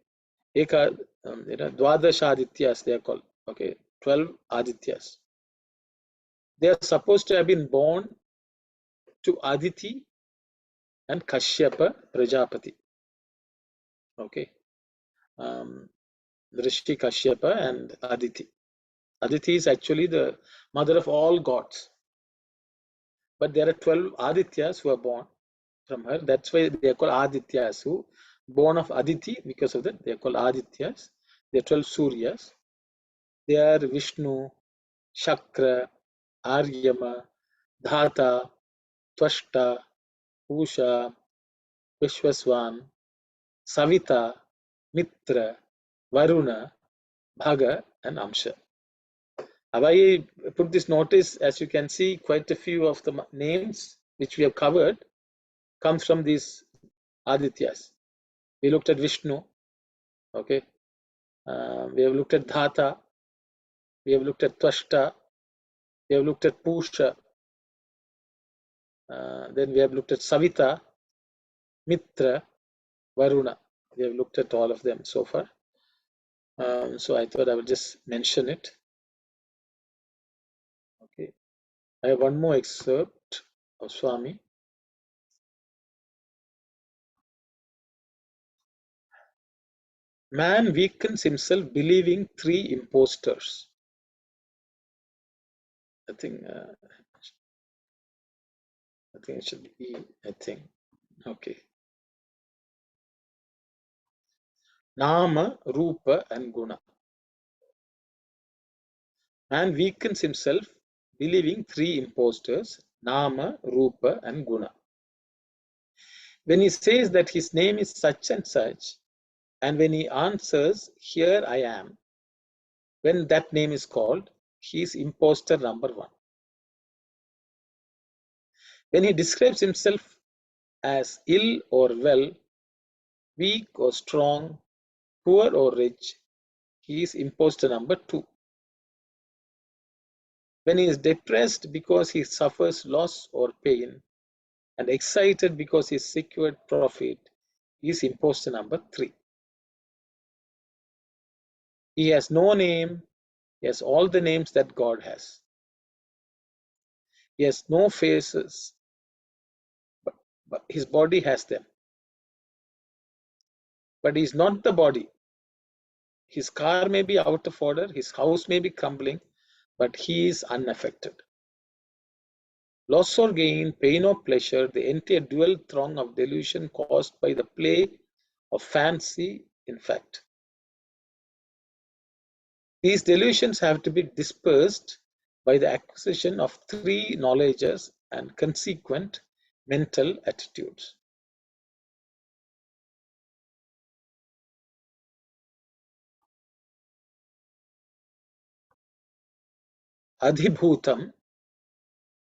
Eka, Dwadash Adityas they are called. Okay, 12 Adityas. They are supposed to have been born to Aditi and Kashyapa Prajapati. Okay, Rishi Kashyapa and Aditi. Aditi is actually the mother of all gods. But there are 12 Adityas who are born from her. That's why they are called Adityas, who born of Aditi. Because of that, they are called Adityas. They are 12 Suryas. They are Vishnu, Shakra, Aryama, Dhata, Twashta, Pusha, Vishwaswan, Savita, Mitra, Varuna, Bhaga, and Amsha. I put this notice, as you can see, quite a few of the names which we have covered come from these Adityas. We looked at Vishnu, okay. We have looked at Dhata, we have looked at Twashta, we have looked at Pusha, then we have looked at Savita, Mitra, Varuna. We have looked at all of them so far. So I thought I would just mention it. Okay, I have one more excerpt of Swami. Man weakens himself believing 3 impostors. I think it should be I think. Okay. Nama, Rupa, and Guna. Man weakens himself believing 3 impostors, Nama, Rupa, and Guna. When he says that his name is such and such, and when he answers, here I am, when that name is called, he is impostor number 1. When he describes himself as ill or well, weak or strong, poor or rich, he is impostor number 2. When he is depressed because he suffers loss or pain, and excited because he secured profit, he is impostor number 3. He has no name, he has all the names that God has. He has no faces, but his body has them. But he is not the body. His car may be out of order, his house may be crumbling, but he is unaffected. Loss or gain, pain or pleasure, the entire dual throng of delusion caused by the play of fancy, in fact. These delusions have to be dispersed by the acquisition of 3 knowledges and consequent mental attitudes. Adhibhutam,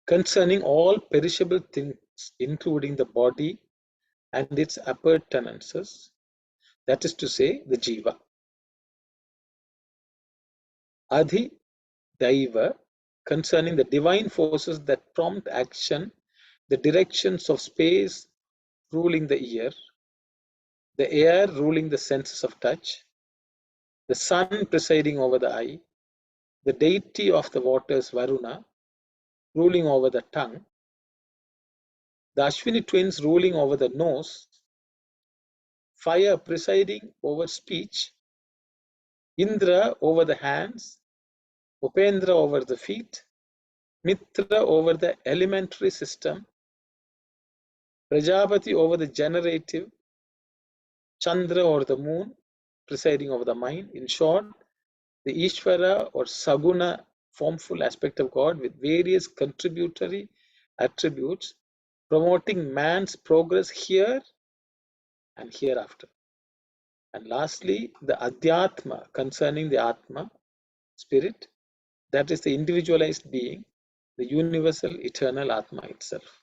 concerning all perishable things, including the body and its appurtenances, that is to say, the jiva. Adhi Daiva, concerning the divine forces that prompt action, the directions of space ruling the ear, the air ruling the senses of touch, the sun presiding over the eye, the deity of the waters Varuna ruling over the tongue, the Ashwini twins ruling over the nose, fire presiding over speech, Indra over the hands, Upendra over the feet, Mitra over the elementary system, Prajapati over the generative, Chandra over the moon, presiding over the mind. In short, the Ishvara or Saguna formful aspect of God with various contributory attributes promoting man's progress here and hereafter. And lastly, the Adhyatma, concerning the Atma, spirit, that is the individualized being, the universal eternal Atma itself.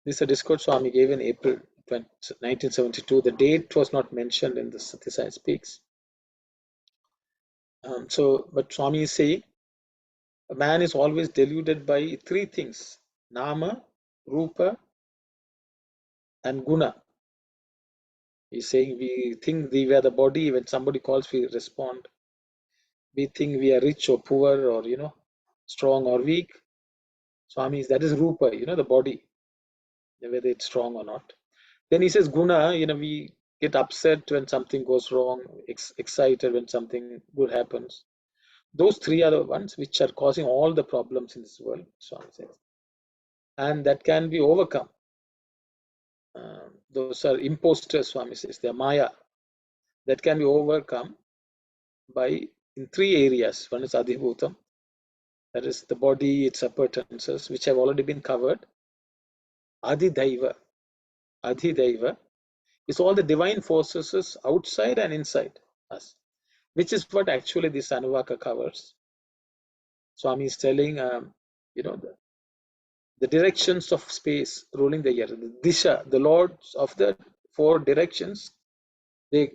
This is a discourse Swami gave in April 1972. The date was not mentioned in the Sathya Sai Speaks. But Swami is saying, a man is always deluded by three things: Nama, Rupa, and Guna. He's saying we think we are the body. When somebody calls, we respond. We think we are rich or poor, or strong or weak. Swami, that is Rupa, the body, whether it's strong or not. Then he says Guna, we get upset when something goes wrong, excited when something good happens. Those three are the ones which are causing all the problems in this world, Swami says. And that can be overcome. Those are imposters, Swami says. They are Maya. That can be overcome in three areas. One is Adhibhutam, that is the body, its appurtenances, which have already been covered. Adhidaiva. Adhidaiva is all the divine forces outside and inside us, which is what actually this Anuvaka covers. Swami is telling, the directions of space ruling the year, the Disha, the lords of the four directions, they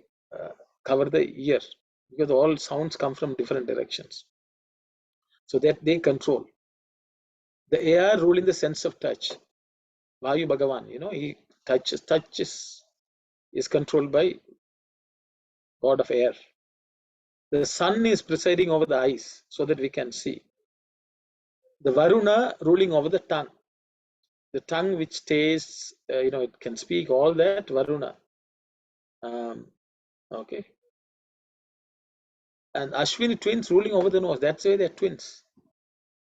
cover the year, because all sounds come from different directions. So that they control. The air ruling the sense of touch. Vayu Bhagavan, he touches is controlled by God of air. The sun is presiding over the eyes so that we can see. The Varuna ruling over the tongue. The tongue which tastes, it can speak, all that, Varuna. Okay. And Ashwini twins ruling over the nose. That's why they're twins.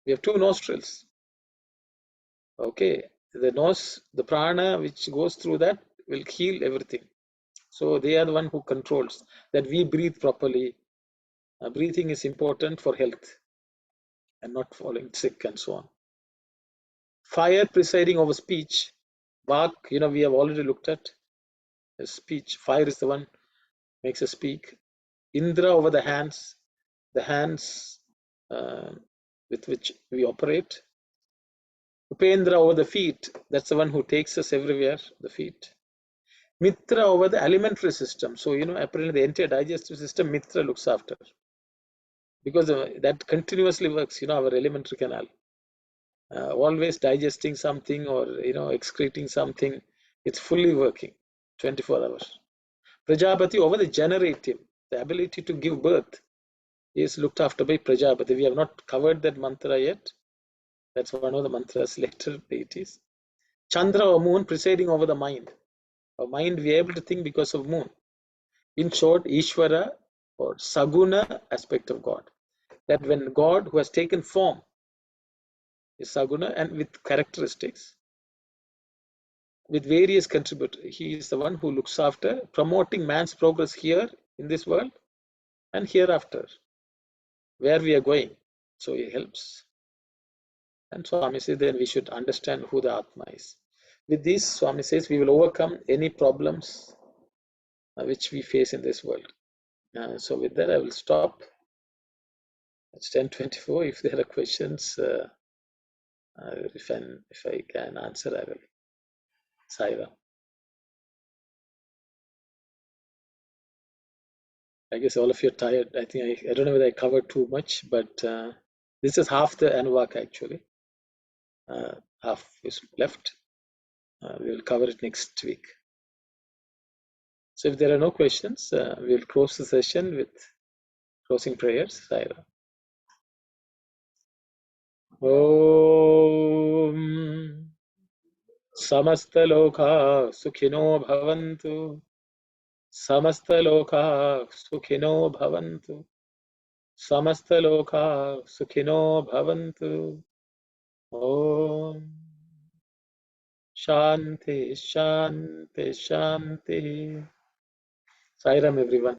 We have two nostrils. Okay. The nose, the prana which goes through that will heal everything. So they are the one who controls that we breathe properly. Breathing is important for health and not falling sick and so on. Fire presiding over speech. Vak, we have already looked at speech. Fire is the one makes us speak. Indra over the hands with which we operate. Upendra over the feet, that's the one who takes us everywhere, the feet. Mitra over the alimentary system. So, apparently the entire digestive system, Mitra looks after. Because that continuously works, our alimentary canal. Always digesting something or, excreting something, it's fully working, 24 hours. Prajapati over the generative, the ability to give birth is looked after by Prajapati. We have not covered that mantra yet. That's one of the mantras later deities. Chandra or moon presiding over the mind. Our mind, we are able to think because of moon. In short, Ishvara or Saguna aspect of God. That when God, who has taken form, is Saguna and with characteristics, with various contributors, he is the one who looks after promoting man's progress here in this world and hereafter, where we are going. So he helps. And Swami says then we should understand who the Atma is. With this, Swami says we will overcome any problems which we face in this world. So with that, I will stop. It's 10:24. If there are questions, if I can answer, I will. Saiva. I guess all of you are tired. I think I don't know whether I covered too much, but this is half the Anuvaka actually. Half is left. We will cover it next week. So if there are no questions, we will close the session with closing prayers. Saira. Om Samastaloka Sukhino Bhavantu. Samastaloka Sukhino Bhavantu. Samastaloka Sukhino Bhavantu. Om Shanti, Shanti, Shanti. Sairam, everyone.